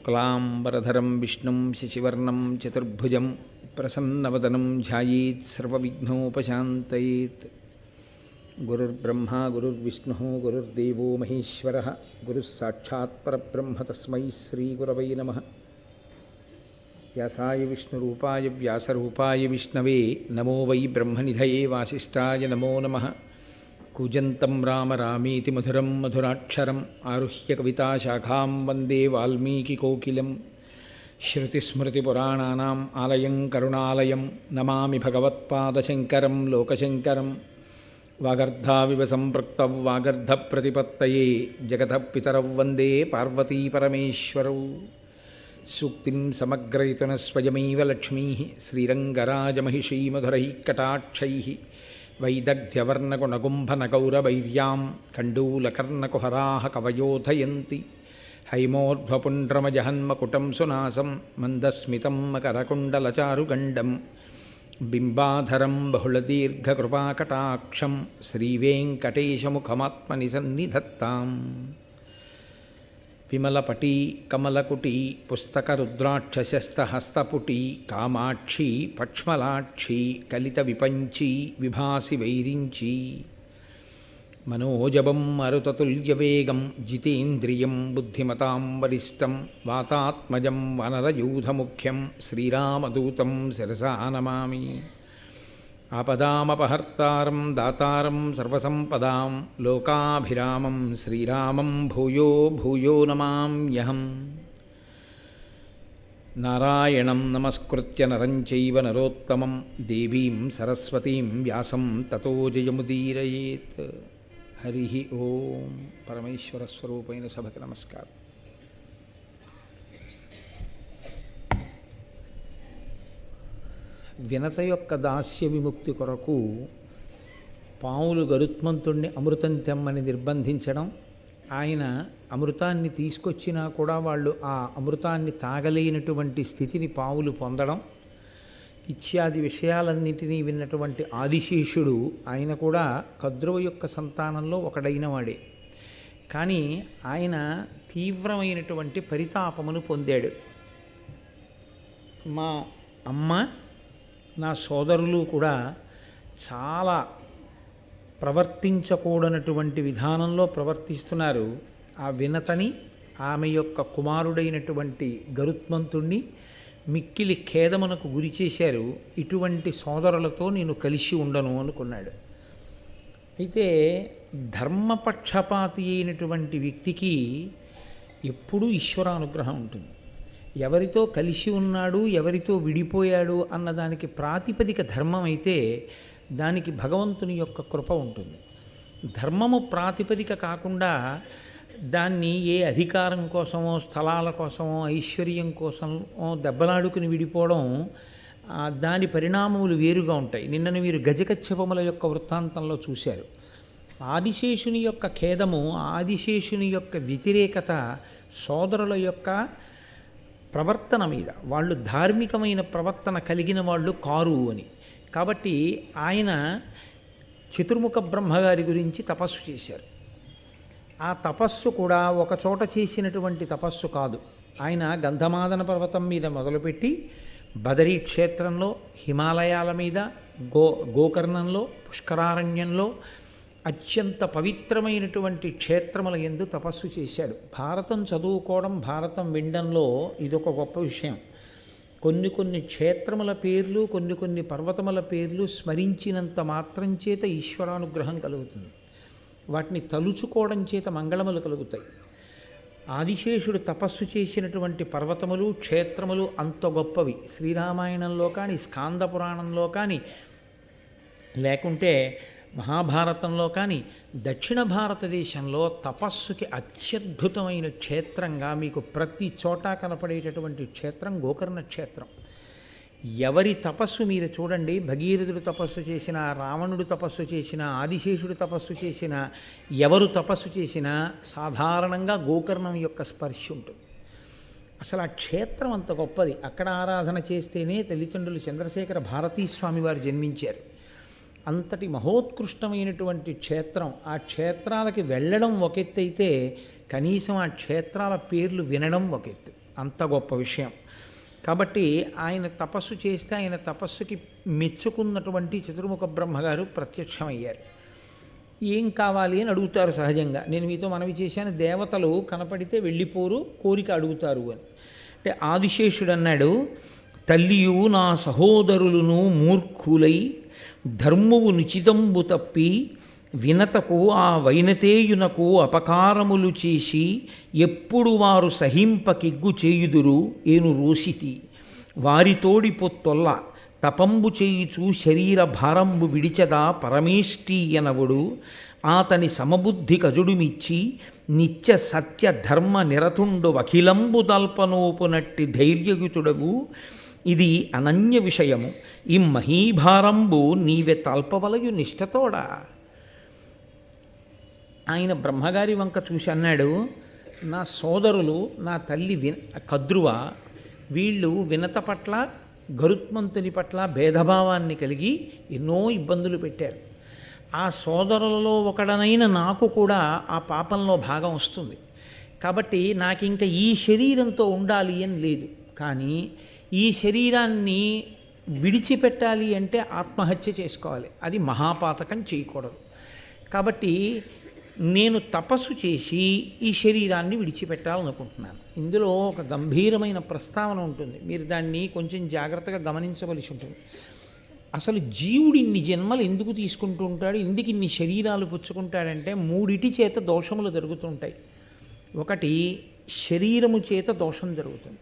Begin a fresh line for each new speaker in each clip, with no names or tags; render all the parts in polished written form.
శుక్లాంబరధరం విష్ణుం శశివర్ణం చతుర్భుజం ప్రసన్నవదనం ధ్యాయేత్ సర్వవిఘ్నోపశాంతయేత్. గురుర్బ్రహ్మా గురుర్విష్ణుః గురుర్దేవో మహేశ్వరः గురుస్సాక్షాత్ పరబ్రహ్మ తస్మై శ్రీగురవై నమః. వ్యాసాయ విష్ణురూపాయ వ్యాసరూపాయ విష్ణవే నమో వై బ్రహ్మనిధయే వాసిష్ఠాయ నమో నమః. కూజంతం రామ రామేతి మధురం మధురాక్షరం ఆరుహ్య కవితాశాఖాం వందే వాల్మీకికోకిలం. శృతిస్మృతిపురాణానాం ఆలయం కరుణాలయం నమామి భగవత్పాదశంకరం లోకశంకరం. వాగర్ధావివ సంపృక్తౌ వాగర్ధప్రతిపత్తయే జగతః పితరౌ వందే పార్వతీపరమేశ్వరౌ. సూక్తిం సమగ్రయతున స్వయమేవ లక్ష్మీః శ్రీరంగరాజమహిషీమధురైః కటాక్షైః. వైదగ్ధ్యవర్ణగుణగుంభనగౌరవైర్యాం కండూలకర్ణకుహరాः కవయోధయంతి. హైమోర్ధ్వపుండ్రమజహన్మకుటం సునాసం మందస్మితం మకరకుండలచారుగండం. బింబాధరం బహుళదీర్ఘకృపాకటాక్షం శ్రీవేంకటేశముఖమాత్మని సన్నిధత్తాం. విమలపటీ కమలకుటీ పుస్తకరుద్రాక్షశస్తహస్తపుటీ కామాక్షీ పక్ష్మలాక్షీ కలితవిపంచీ విభాసి వైరించీ. మనోజవం మరుతతుల్యవేగం జితేంద్రియం బుద్ధిమతాం వరిష్టం వాతాత్మజం వనరయూధముఖ్యం శ్రీరామదూతం శిరసా నమామి. ఆపదామపహర్తారం దాతారం సర్వసంపదాం లోకాభిరామం శ్రీరామం భూయో భూయో నమామ్యహం. నారాయణం నమస్కృత్య నరం చైవ నరోత్తమం దేవీం సరస్వతీం వ్యాసం తతో జయముదీరయేత్. హరి ఓం. పరమేశ్వర స్వరూపైన సభకి నమస్కారం. వినత యొక్క దాస్య విముక్తి కొరకు పావులు గరుత్మంతుణ్ణి అమృతం తెమ్మని నిర్బంధించడం, ఆయన అమృతాన్ని తీసుకొచ్చినా కూడా వాళ్ళు ఆ అమృతాన్ని తాగలేనటువంటి స్థితిని పావులు పొందడం ఇత్యాది విషయాలన్నింటినీ విన్నటువంటి ఆదిశేషుడు ఆయన కూడా కద్రువ యొక్క సంతానంలో ఒకడైన వాడే. కానీ ఆయన తీవ్రమైనటువంటి పరితాపమును పొందాడు. మా అమ్మ నా సోదరులు కూడా చాలా ప్రవర్తించకూడనటువంటి విధానంలో ప్రవర్తిస్తున్నారు. ఆ వినతని ఆమె యొక్క కుమారుడైనటువంటి గరుత్మంతుణ్ణి మిక్కిలి ఖేదమునకు గురి చేశారు. ఇటువంటి సోదరులతో నేను కలిసి ఉండను అనుకున్నాడు. అయితే ధర్మపక్షపాతి అయినటువంటి వ్యక్తికి ఎప్పుడూ ఈశ్వరానుగ్రహం ఉంటుంది. ఎవరితో కలిసి ఉన్నాడు ఎవరితో విడిపోయాడు అన్నదానికి ప్రాతిపదిక ధర్మం అయితే దానికి భగవంతుని యొక్క కృప ఉంటుంది. ధర్మము ప్రాతిపదిక కాకుండా దాన్ని ఏ అధికారం కోసమో స్థలాల కోసమో ఐశ్వర్యం కోసమో దెబ్బలాడుకుని విడిపోవడం, దాని పరిణామములు వేరుగా ఉంటాయి. నిన్నను మీరు గజకచ్చపముల యొక్క వృత్తాంతంలో చూశారు. ఆదిశేషుని యొక్క ఖేదము, ఆదిశేషుని యొక్క వ్యతిరేకత సోదరుల యొక్క ప్రవర్తన మీద, వాళ్ళు ధార్మికమైన ప్రవర్తన కలిగిన వాళ్ళు కారు అని. కాబట్టి ఆయన చతుర్ముఖ బ్రహ్మగారి గురించి తపస్సు చేశారు. ఆ తపస్సు కూడా ఒక చోట చేసినటువంటి తపస్సు కాదు. ఆయన గంధమాదన పర్వతం మీద మొదలుపెట్టి బదరీ క్షేత్రంలో, హిమాలయాల మీద, గోకర్ణంలో, పుష్కరారణ్యంలో అత్యంత పవిత్రమైనటువంటి క్షేత్రముల యందు తపస్సు చేశాడు. భారతం చదువుకోవడం, భారతం వినడంలో ఇదొక గొప్ప విషయం. కొన్ని క్షేత్రముల పేర్లు, కొన్ని పర్వతముల పేర్లు స్మరించినంత మాత్రం చేత ఈశ్వరానుగ్రహం కలుగుతుంది. వాటిని తలుచుకోవడం చేత మంగళములు కలుగుతాయి. ఆదిశేషుడు తపస్సు చేసినటువంటి పర్వతములు, క్షేత్రములు అంత గొప్పవి. శ్రీరామాయణంలో కానీ, స్కాంద పురాణంలో కానీ, లేకుంటే మహాభారతంలో కానీ, దక్షిణ భారతదేశంలో తపస్సుకి అత్యద్భుతమైన క్షేత్రంగా మీకు ప్రతి చోట కనపడేటటువంటి క్షేత్రం గోకర్ణ క్షేత్రం. ఎవరి తపస్సు మీరు చూడండి, భగీరథుడు తపస్సు చేసిన, రావణుడు తపస్సు చేసిన, ఆదిశేషుడు తపస్సు చేసిన, ఎవరు తపస్సు చేసినా సాధారణంగా గోకర్ణం యొక్క స్పర్శ ఉంటుంది. అసలు ఆ క్షేత్రం అంత గొప్పది. అక్కడ ఆరాధన చేస్తేనే తల్లిదండ్రులు చంద్రశేఖర భారతీస్వామి వారు జన్మించారు. అంతటి మహోత్కృష్టమైనటువంటి క్షేత్రం. ఆ క్షేత్రాలకి వెళ్ళడం ఒక ఎత్తు అయితే కనీసం ఆ క్షేత్రాల పేర్లు వినడం ఒక ఎత్తు. అంత గొప్ప విషయం. కాబట్టి ఆయన తపస్సు చేస్తే ఆయన తపస్సుకి మెచ్చుకున్నటువంటి చతుర్ముఖ బ్రహ్మగారు ప్రత్యక్షమయ్యారు. ఏం కావాలి అని అడుగుతారు సహజంగా. నేను మీతో మనవి చేశాను, దేవతలు కనపడితే వెళ్ళిపోరు, కోరిక అడుగుతారు అని. అంటే ఆదిశేషుడు అన్నాడు, తల్లియు నా సహోదరులను మూర్ఖులై ధర్మువు నిచితంబు తప్పి వినతకు ఆ వైనతేయునకు అపకారములు చేసి ఎప్పుడు వారు సహింపకిగ్గు చేయుదురు ఏను రోసితి వారితోడి పొత్తొల్ల తపంబు చేయుచు శరీర భారంబు విడిచదా పరమేష్టీయనవుడు ఆతని సమబుద్ధి కజుడుమిచ్చి నిత్య సత్య ధర్మ నిరతుండు అఖిలంబు దల్పనోపునట్టి ధైర్యయుతుడవు ఇది అనన్య విషయము ఈ మహీభారంబు నీవె తల్పవలయు నిష్ఠతోడా. ఆయన బ్రహ్మగారి వంక చూసి అన్నాడు, నా సోదరులు, నా తల్లి కద్రువ, వీళ్ళు వినత పట్ల గరుత్మంతుని పట్ల భేదభావాన్ని కలిగి ఎన్నో ఇబ్బందులు పెట్టారు. ఆ సోదరులలో ఒకడనైన నాకు కూడా ఆ పాపంలో భాగం వస్తుంది. కాబట్టి నాకు ఇంకా ఈ శరీరంతో ఉండాలి అని లేదు. కానీ ఈ శరీరాన్ని విడిచిపెట్టాలి అంటే ఆత్మహత్య చేసుకోవాలి. అది మహాపాతకం, చేయకూడదు. కాబట్టి నేను తపస్సు చేసి ఈ శరీరాన్ని విడిచిపెట్టాలనుకుంటున్నాను. ఇందులో ఒక గంభీరమైన ప్రస్తావన ఉంటుంది. మీరు దాన్ని కొంచెం జాగ్రత్తగా గమనించవలసి ఉంటుంది. అసలు జీవుడు ఇన్ని జన్మలు ఎందుకు తీసుకుంటూ ఉంటాడు, ఎందుకు ఇన్ని శరీరాలు పుచ్చుకుంటాడంటే మూడిటి చేత దోషములు జరుగుతుంటాయి. ఒకటి, శరీరము చేత దోషం జరుగుతుంది.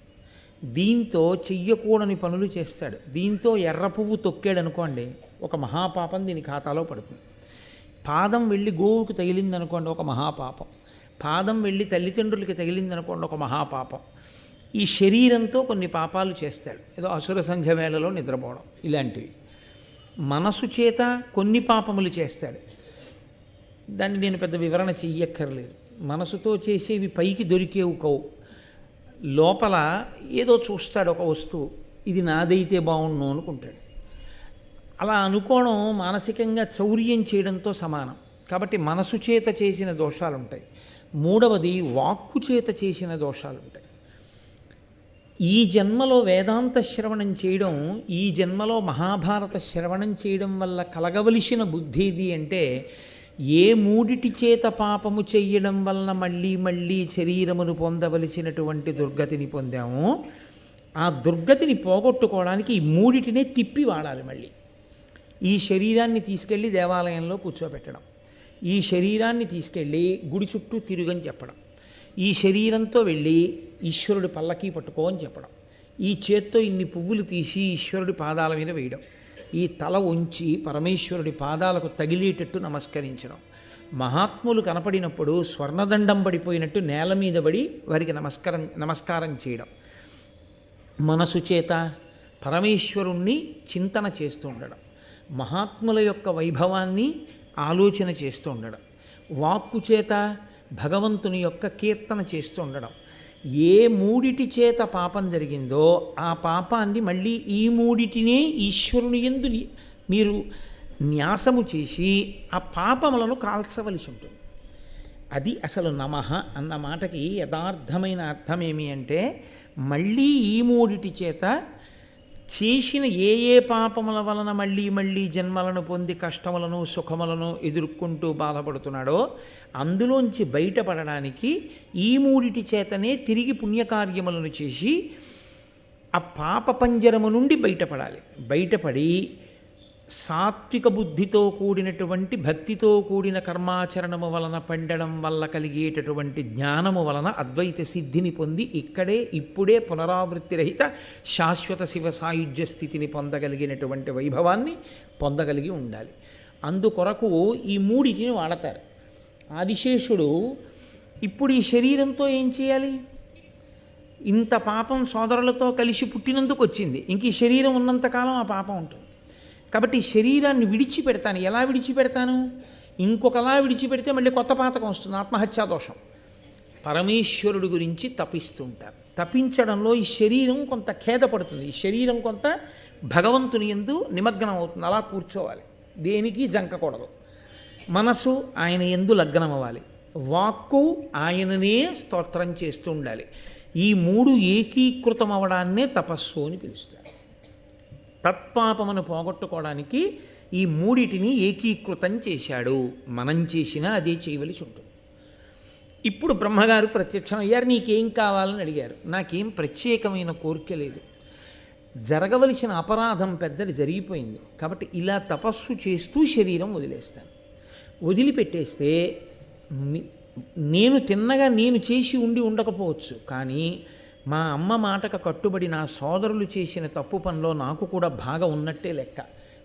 దీంతో చెయ్యకూడని పనులు చేస్తాడు. దీంతో ఎర్ర పువ్వు తొక్కాడు అనుకోండి, ఒక మహాపాపం దీని ఖాతాలో పడుతుంది. పాదం వెళ్ళి గోవుకు తగిలిందనుకోండి, ఒక మహాపాపం. పాదం వెళ్ళి తల్లిదండ్రులకి తగిలిందనుకోండి, ఒక మహాపాపం. ఈ శరీరంతో కొన్ని పాపాలు చేస్తాడు. ఏదో అసుర సంధ్య వేళలో నిద్రపోవడం ఇలాంటివి. మనసు చేత కొన్ని పాపములు చేస్తాడు. దాన్ని నేను పెద్ద వివరణ చెయ్యక్కర్లేదు. మనసుతో చేసేవి పైకి దొరికేవు కవు. లోపల ఏదో చూస్తాడు, ఒక వస్తువు, ఇది నాదైతే బాగుండు అనుకుంటాడు. అలా అనుకోవడం మానసికంగా చౌర్యం చేయడంతో సమానం. కాబట్టి మనసు చేత చేసిన దోషాలు ఉంటాయి. మూడవది, వాక్కు చేత చేసిన దోషాలు ఉంటాయి. ఈ జన్మలో వేదాంత శ్రవణం చేయడం, ఈ జన్మలో మహాభారత శ్రవణం చేయడం వల్ల కలగవలసిన బుద్ధి ఏది అంటే, ఏ మూడిటి చేత పాపము చెయ్యడం వలన మళ్ళీ మళ్ళీ శరీరమును పొందవలసినటువంటి దుర్గతిని పొందామో ఆ దుర్గతిని పోగొట్టుకోవడానికి ఈ మూడిటినే తిప్పి వాడాలి. మళ్ళీ ఈ శరీరాన్ని తీసుకెళ్ళి దేవాలయంలో కూర్చోబెట్టడం, ఈ శరీరాన్ని తీసుకెళ్ళి గుడి చుట్టూ తిరుగని చెప్పడం, ఈ శరీరంతో వెళ్ళి ఈశ్వరుడి పల్లకీ పట్టుకో అని చెప్పడం, ఈ చేత్తో ఇన్ని పువ్వులు తీసి ఈశ్వరుడి పాదాల మీద వేయడం, ఈ తల ఉంచి పరమేశ్వరుడి పాదాలకు తగిలేటట్టు నమస్కరించడం, మహాత్ములు కనపడినప్పుడు స్వర్ణదండం పడిపోయినట్టు నేల మీద పడి వారికి నమస్కారం చేయడం, మనసు చేత పరమేశ్వరుణ్ణి చింతన చేస్తూ ఉండడం, మహాత్ముల యొక్క వైభవాన్ని ఆలోచన చేస్తూ ఉండడం, వాక్కు చేత భగవంతుని యొక్క కీర్తన చేస్తూ ఉండడం. ఏ మూడిటి చేత పాపం జరిగిందో ఆ పాపాన్ని మళ్ళీ ఈ మూడిటినే ఈశ్వరుని యందు మీరు న్యాసము చేసి ఆ పాపములను కాల్చవలసి ఉంటుంది. అది అసలు నమః అన్న మాటకి యథార్థమైన అర్థం ఏమి అంటే, మళ్ళీ ఈ మూడిటి చేత చేసిన ఏ ఏ పాపముల వలన మళ్ళీ మళ్ళీ జన్మలను పొంది కష్టములను సుఖములను ఎదుర్కొంటూ బాధపడుతున్నాడో అందులోంచి బయటపడడానికి ఈ మూడిటి చేతనే తిరిగి పుణ్యకార్యములను చేసి ఆ పాప పంజరము నుండి బయటపడాలి. బయటపడి సాత్విక బుద్ధితో కూడినటువంటి భక్తితో కూడిన కర్మాచరణము వలన పండడం వల్ల కలిగేటటువంటి జ్ఞానము వలన అద్వైత సిద్ధిని పొంది ఇక్కడే ఇప్పుడే పునరావృత్తి రహిత శాశ్వత శివ సాయుధ్య స్థితిని పొందగలిగినటువంటి వైభవాన్ని పొందగలిగి ఉండాలి. అందుకొరకు ఈ మూడిటిని వాడతారు. ఆదిశేషుడు ఇప్పుడు ఈ శరీరంతో ఏం చేయాలి? ఇంత పాపం సోదరులతో కలిసి పుట్టినందుకు వచ్చింది. ఇంక ఈ శరీరం ఉన్నంతకాలం ఆ పాపం ఉంటుంది. కాబట్టి ఈ శరీరాన్ని విడిచిపెడతాను. ఎలా విడిచిపెడతాను? ఇంకొకలా విడిచిపెడితే మళ్ళీ కొత్త పాతకం వస్తుంది, ఆత్మహత్యా దోషం. పరమేశ్వరుడు గురించి తపిస్తుంటారు. తపించడంలో ఈ శరీరం కొంత ఖేదపడుతుంది, ఈ శరీరం కొంత భగవంతుని యందు నిమగ్నం అవుతుంది. అలా కూర్చోవాలి, దేనికి జంకకూడదు. మనసు ఆయన యందు లగ్నం అవ్వాలి, వాక్కు ఆయననే స్తోత్రం చేస్తూ ఉండాలి. ఈ మూడు ఏకీకృతం అవడాన్నే తపస్సు అని పిలుస్తారు. తత్పాపమును పోగొట్టుకోవడానికి ఈ మూడిటిని ఏకీకృతం చేశాడు. మనం చేసినా అదే చేయవలసి ఉంటుంది. ఇప్పుడు బ్రహ్మగారు ప్రత్యక్షం అయ్యారు. నీకేం కావాలని అడిగారు. నాకేం ప్రత్యేకమైన కోరిక లేదు, జరగవలసిన అపరాధం పెద్దది జరిగిపోయింది, కాబట్టి ఇలా తపస్సు చేస్తూ శరీరం వదిలేస్తాను. వదిలిపెట్టేస్తే నేను తిన్నగా నేను చేసి ఉండకపోవచ్చు, కానీ మా అమ్మ మాటకు కట్టుబడి నా సోదరులు చేసిన తప్పు పనిలో నాకు కూడా భాగం ఉన్నట్టే లెక్క.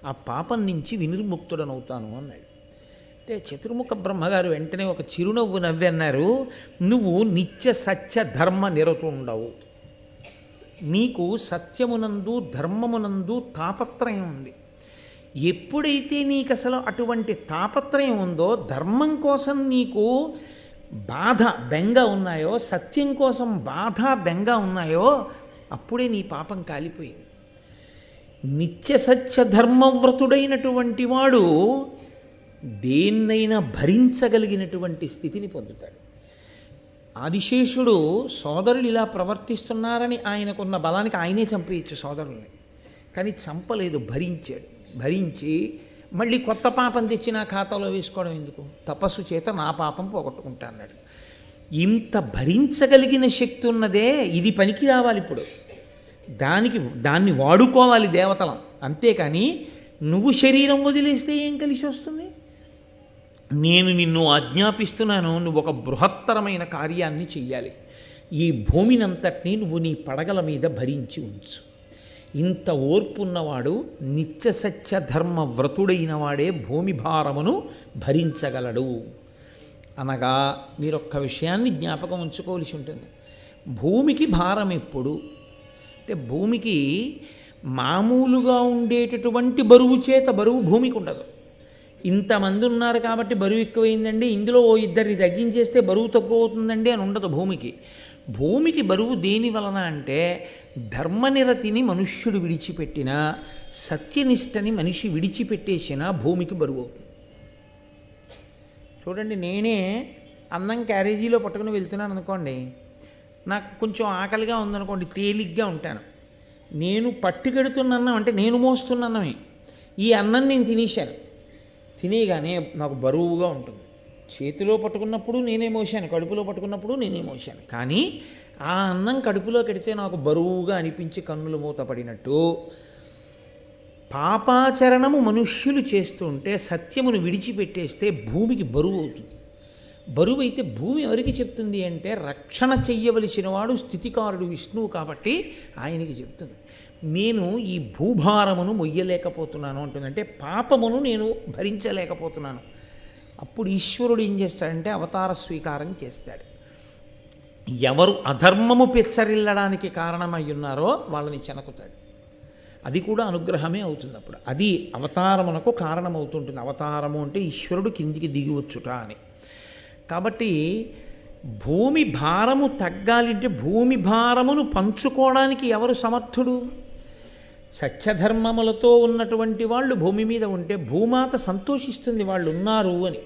ఆ పాపం నుంచి వినిర్ముక్తుడనవుతాను అన్నాడు. అంటే చతుర్ముఖ బ్రహ్మగారు వెంటనే ఒక చిరునవ్వు నవ్వి అన్నారు, నువ్వు నిత్య సత్య ధర్మ నిరతుండవు. నీకు సత్యమునందు ధర్మమునందు తాపత్రయం ఉంది. ఎప్పుడైతే నీకు అసలు అటువంటి తాపత్రయం ఉందో, ధర్మం కోసం నీకు బాధ బెంగ ఉన్నాయో, సత్యం కోసం బాధ బెంగ ఉన్నాయో, అప్పుడే నీ పాపం కాలిపోయింది. నిత్య సత్య ధర్మవ్రతుడైనటువంటి వాడు దేన్నైనా భరించగలిగినటువంటి స్థితిని పొందుతాడు. ఆదిశేషుడు సోదరులు ఇలా ప్రవర్తిస్తున్నారని ఆయనకున్న బలానికి ఆయనే చంపేయచ్చు సోదరుల్ని, కానీ చంపలేదు, భరించాడు. భరించి మళ్ళీ కొత్త పాపం తెచ్చి నా ఖాతాలో వేసుకోవడం ఎందుకు, తపస్సు చేత నా పాపం పోగొట్టుకుంటా అన్నాడు. ఇంత భరించగలిగిన శక్తి ఉన్నదే, ఇది పనికి రావాలి. ఇప్పుడు దాన్ని వాడుకోవాలి దేవతలం, అంతేకాని నువ్వు శరీరం వదిలేస్తే ఏం కలిసి వస్తుంది? నేను నిన్ను ఆజ్ఞాపిస్తున్నాను, నువ్వు ఒక బృహత్తరమైన కార్యాన్ని చెయ్యాలి. ఈ భూమినంతటినీ నువ్వు నీ పడగల మీద భరించి ఉంచు. ఇంత ఓర్పున్నవాడు నిత్య సత్య ధర్మ వ్రతుడైన వాడే భూమి భారమును భరించగలడు అనగా, మీరొక్క విషయాన్ని జ్ఞాపకం ఉంచుకోవలసి ఉంటుంది. భూమికి భారం ఎప్పుడు అంటే, భూమికి మామూలుగా ఉండేటటువంటి బరువు చేత బరువు భూమికి ఉండదు. ఇంతమంది ఉన్నారు కాబట్టి బరువు ఎక్కువైందండి, ఇందులో ఓ ఇద్దరిని తగ్గించేస్తే బరువు తక్కువ అవుతుందండి అని ఉండదు భూమికి. భూమికి బరువు దేని వలన అంటే, ధర్మనిరతిని మనుష్యుడు విడిచిపెట్టినా, సత్యనిష్టని మనిషి విడిచిపెట్టేసినా భూమికి బరువు అవుతుంది. చూడండి, నేనే అన్నం క్యారేజీలో పట్టుకుని వెళ్తున్నాను అనుకోండి, నాకు కొంచెం ఆకలిగా ఉందనుకోండి, తేలిగ్గా ఉంటాను. నేను పట్టుకెడుతున్న అన్నం అంటే నేను మోస్తున్న అన్నమే. ఈ అన్నం నేను తినేశాను, తినేగానే నాకు బరువుగా ఉంటుంది. చేతిలో పట్టుకున్నప్పుడు నేనే మోసాను, కడుపులో పట్టుకున్నప్పుడు నేనే మోసాను. కానీ ఆ అన్నం కడుపులో కడితే నాకు బరువుగా అనిపించి కన్నులు మూతపడినట్టు, పాపాచరణము మనుష్యులు చేస్తుంటే సత్యమును విడిచిపెట్టేస్తే భూమికి బరువు అవుతుంది. బరువు అయితే భూమి ఎవరికి చెప్తుంది అంటే, రక్షణ చెయ్యవలసిన వాడు స్థితికారుడు విష్ణువు కాబట్టి ఆయనకి చెప్తుంది. నేను ఈ భూభారమును మొయ్యలేకపోతున్నాను అంటుందంటే, పాపమును నేను భరించలేకపోతున్నాను. అప్పుడు ఈశ్వరుడు ఏం చేస్తాడంటే అవతార స్వీకారం చేస్తాడు. ఎవరు అధర్మము పెచ్చరిల్లడానికి కారణమై ఉన్నారో వాళ్ళని చెనకుతాడు. అది కూడా అనుగ్రహమే అవుతుంది. అప్పుడు అది అవతారమునకు కారణమవుతుంటుంది. అవతారము అంటే ఈశ్వరుడు కిందికి దిగివచ్చుట అని. కాబట్టి భూమి భారము తగ్గాలంటే భూమి భారమును పంచుకోవడానికి ఎవరు సమర్థుడు? సత్యధర్మములతో ఉన్నటువంటి వాళ్ళు భూమి మీద ఉంటే భూమాత సంతోషిస్తుంది వాళ్ళు ఉన్నారు అని.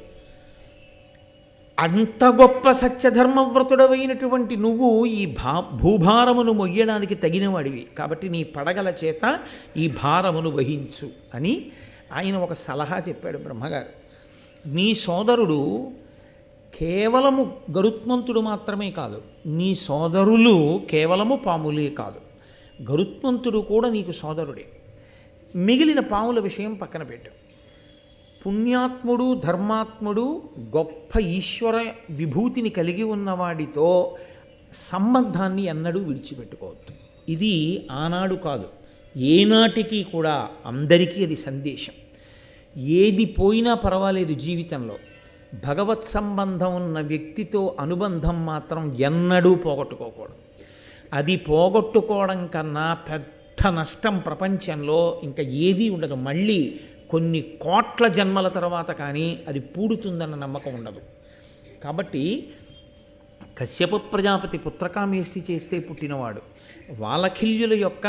అంత గొప్ప సత్యధర్మవ్రతుడవైనటువంటి నువ్వు ఈ భూభారమును మొయ్యడానికి తగినవాడివి, కాబట్టి నీ పడగల చేత ఈ భారమును వహించు అని ఆయన ఒక సలహా చెప్పాడు బ్రహ్మగారు. నీ సోదరుడు కేవలము గరుత్మంతుడు మాత్రమే కాదు, నీ సోదరులు కేవలము పాములే కాదు, గరుత్మంతుడు కూడా నీకు సోదరుడే. మిగిలిన పాముల విషయం పక్కన పెట్టు. పుణ్యాత్ముడు ధర్మాత్ముడు గొప్ప ఈశ్వర విభూతిని కలిగి ఉన్నవాడితో సంబంధాన్ని ఎన్నడూ విడిచిపెట్టుకోవద్దు. ఇది ఆనాడు కాదు, ఏనాటికి కూడా అందరికీ అది సందేశం. ఏది పోయినా పర్వాలేదు జీవితంలో, భగవత్ సంబంధం ఉన్న వ్యక్తితో అనుబంధం మాత్రం ఎన్నడూ పోగొట్టుకోకూడదు. అది పోగొట్టుకోవడం కన్నా పెద్ద నష్టం ప్రపంచంలో ఇంకా ఏదీ ఉండదు. మళ్ళీ కొన్ని కోట్ల జన్మల తర్వాత కానీ అది పూడుతుందన్న నమ్మకం ఉండదు. కాబట్టి కశ్యప ప్రజాపతి పుత్రకామేష్టి చేస్తే పుట్టినవాడు, వాలఖిల్యుల యొక్క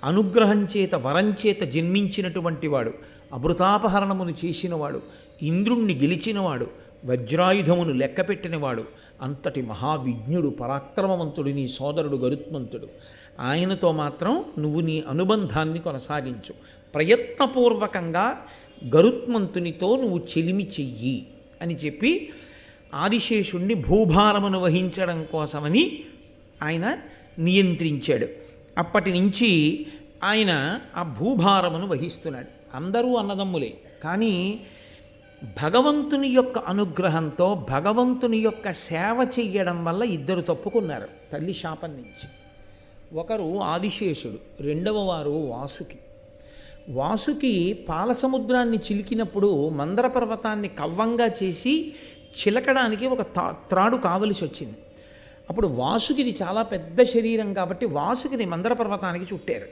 అనుగ్రహం చేత వరం చేత జన్మించినటువంటి వాడు, అమృతాపహరణమును చేసినవాడు, ఇంద్రుణ్ణి గెలిచినవాడు, వజ్రాయుధమును లెక్కపెట్టినవాడు, అంతటి మహావిజ్ఞుడు, పరాక్రమవంతుడు నీ సోదరుడు గరుత్మంతుడు. ఆయనతో మాత్రం నువ్వు నీ అనుబంధాన్ని కొనసాగించు. ప్రయత్నపూర్వకంగా గరుత్మంతునితో నువ్వు చెలిమి చెయ్యి అని చెప్పి ఆదిశేషుణ్ణి భూభారమును వహించడం కోసమని ఆయన నియంత్రించాడు. అప్పటి నుంచి ఆయన ఆ భూభారమును వహిస్తున్నాడు. అందరూ అన్నదమ్ములే, కానీ భగవంతుని యొక్క అనుగ్రహంతో భగవంతుని యొక్క సేవ చెయ్యడం వల్ల ఇద్దరు తప్పుకున్నారు తల్లి శాపం నుంచి. ఒకరు ఆదిశేషుడు, రెండవ వారు వాసుకి. వాసుకి పాలసముద్రాన్ని చిలికినప్పుడు మందర పర్వతాన్ని కవ్వంగా చేసి చిలకడానికి ఒక త్రాడు కావలసి వచ్చింది. అప్పుడు వాసుకిది చాలా పెద్ద శరీరం కాబట్టి వాసుకిని మందర పర్వతానికి చుట్టారు.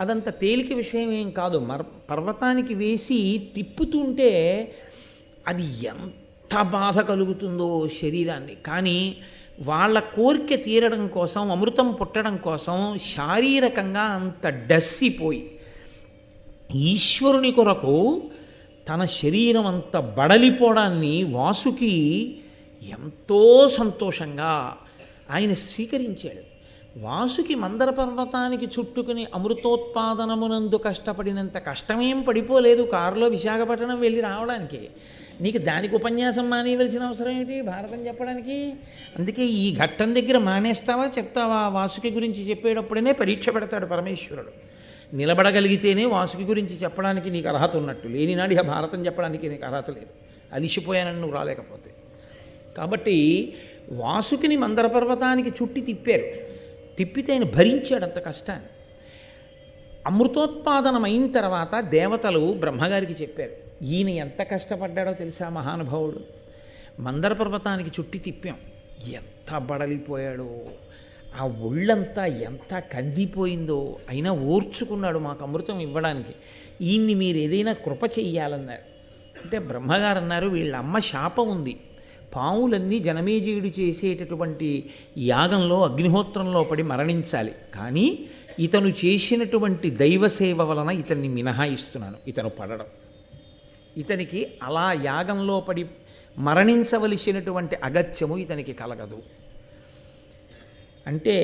అదంత తేలిక విషయం ఏం కాదు. పర్వతానికి వేసి తిప్పుతుంటే అది ఎంత బాధ కలుగుతుందో శరీరాన్ని. కానీ వాళ్ళ కోరిక తీరడం కోసం, అమృతం పుట్టడం కోసం శారీరకంగా అంత డస్సిపోయి ఈశ్వరుని కొరకు తన శరీరం అంత బడలిపోవడాన్ని వాసుకి ఎంతో సంతోషంగా ఆయన స్వీకరించాడు. వాసుకి మందర పర్వతానికి చుట్టుకుని అమృతోత్పాదనమునందు కష్టపడినంత కష్టమేం పడిపోలేదు కారులో విశాఖపట్నం వెళ్ళి రావడానికి. నీకు దానికి ఉపన్యాసం మానేయవలసిన అవసరం ఏంటి భారతం చెప్పడానికి? అందుకే ఈ ఘట్టం దగ్గర మానేస్తావా చెప్తావా? వాసుకి గురించి చెప్పేటప్పుడనే పరీక్ష పెడతాడు పరమేశ్వరుడు. నిలబడగలిగితేనే వాసుకి గురించి చెప్పడానికి నీకు అర్హత ఉన్నట్టు, లేనినాడు ఇక భారతం చెప్పడానికి నీకు అర్హత లేదు, అలిసిపోయానని నువ్వు రాలేకపోతే. కాబట్టి వాసుకిని మందర పర్వతానికి చుట్టి తిప్పారు. తిప్పితే ఆయన భరించాడు అంత కష్టాన్ని. అమృతోత్పాదనం అయిన తర్వాత దేవతలు బ్రహ్మగారికి చెప్పారు, ఈయన ఎంత కష్టపడ్డాడో తెలుసా మహానుభావుడు. మందర పర్వతానికి చుట్టి తిప్పాం, ఎంత బడలిపోయాడో, ఆ ఒళ్ళంతా ఎంత కందిపోయిందో, అయినా ఓర్చుకున్నాడు మాకు అమృతం ఇవ్వడానికి. ఈయన్ని మీరు ఏదైనా కృప చెయ్యాలన్నారు. అంటే బ్రహ్మగారు అన్నారు, వీళ్ళ అమ్మ శాపం ఉంది, పావులన్నీ జనమేజయుడు చేసేటటువంటి యాగంలో అగ్నిహోత్రంలో పడి మరణించాలి, కానీ ఇతను చేసినటువంటి దైవసేవ వలన ఇతన్ని మినహాయిస్తున్నాను. ఇతను పడడం, ఇతనికి అలా యాగంలో పడి మరణించవలసినటువంటి అగత్యము ఇతనికి కలగదు. అంటే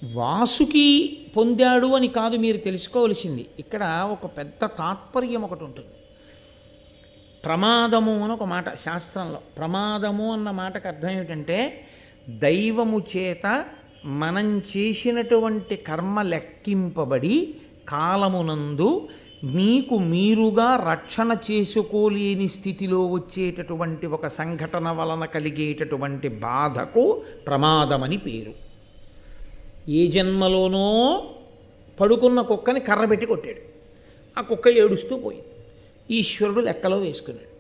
వాసుకి పొందాడు అని కాదు మీరు తెలుసుకోవలసింది. ఇక్కడ ఒక పెద్ద తాత్పర్యం ఒకటి ఉంటుంది. ప్రమాదము అని ఒక మాట శాస్త్రంలో. ప్రమాదము అన్న మాటకు అర్థం ఏమిటంటే దైవము చేత మనం చేసినటువంటి కర్మ లెక్కింపబడి కాలమునందు మీకు మీరుగా రక్షణ చేసుకోలేని స్థితిలో వచ్చేటటువంటి ఒక సంఘటన వలన కలిగేటటువంటి బాధకు ప్రమాదమని పేరు. ఏ జన్మలోనో పడుకున్న కుక్కని కర్రబెట్టి కొట్టాడు, ఆ కుక్క ఏడుస్తూ పోయింది. ఈశ్వరుడు లెక్కలో వేసుకున్నాడు.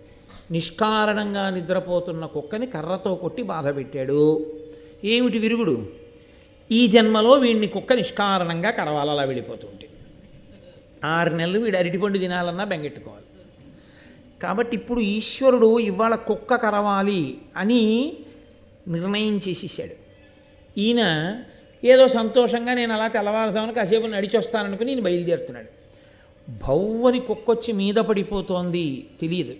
నిష్కారణంగా నిద్రపోతున్న కుక్కని కర్రతో కొట్టి బాధ పెట్టాడు. ఏమిటి విరుగుడు? ఈ జన్మలో వీడిని కుక్క నిష్కారణంగా కరవాలలా వెళ్ళిపోతుంటే 6 నెలలు వీడు అరటిపండు తినాలన్నా బెంగెట్టుకోవాలి. కాబట్టి ఇప్పుడు ఈశ్వరుడు ఇవాళ కుక్క కరవాలి అని నిర్ణయం చేసేసాడు. ఈయన ఏదో సంతోషంగా నేను అలా తెల్లవారుజామున కాసేపు నడిచొస్తాననుకుని ఈయన బయలుదేరుతున్నాడు. భవ్వని కుక్కొచ్చి మీద పడిపోతోంది, తెలియదు.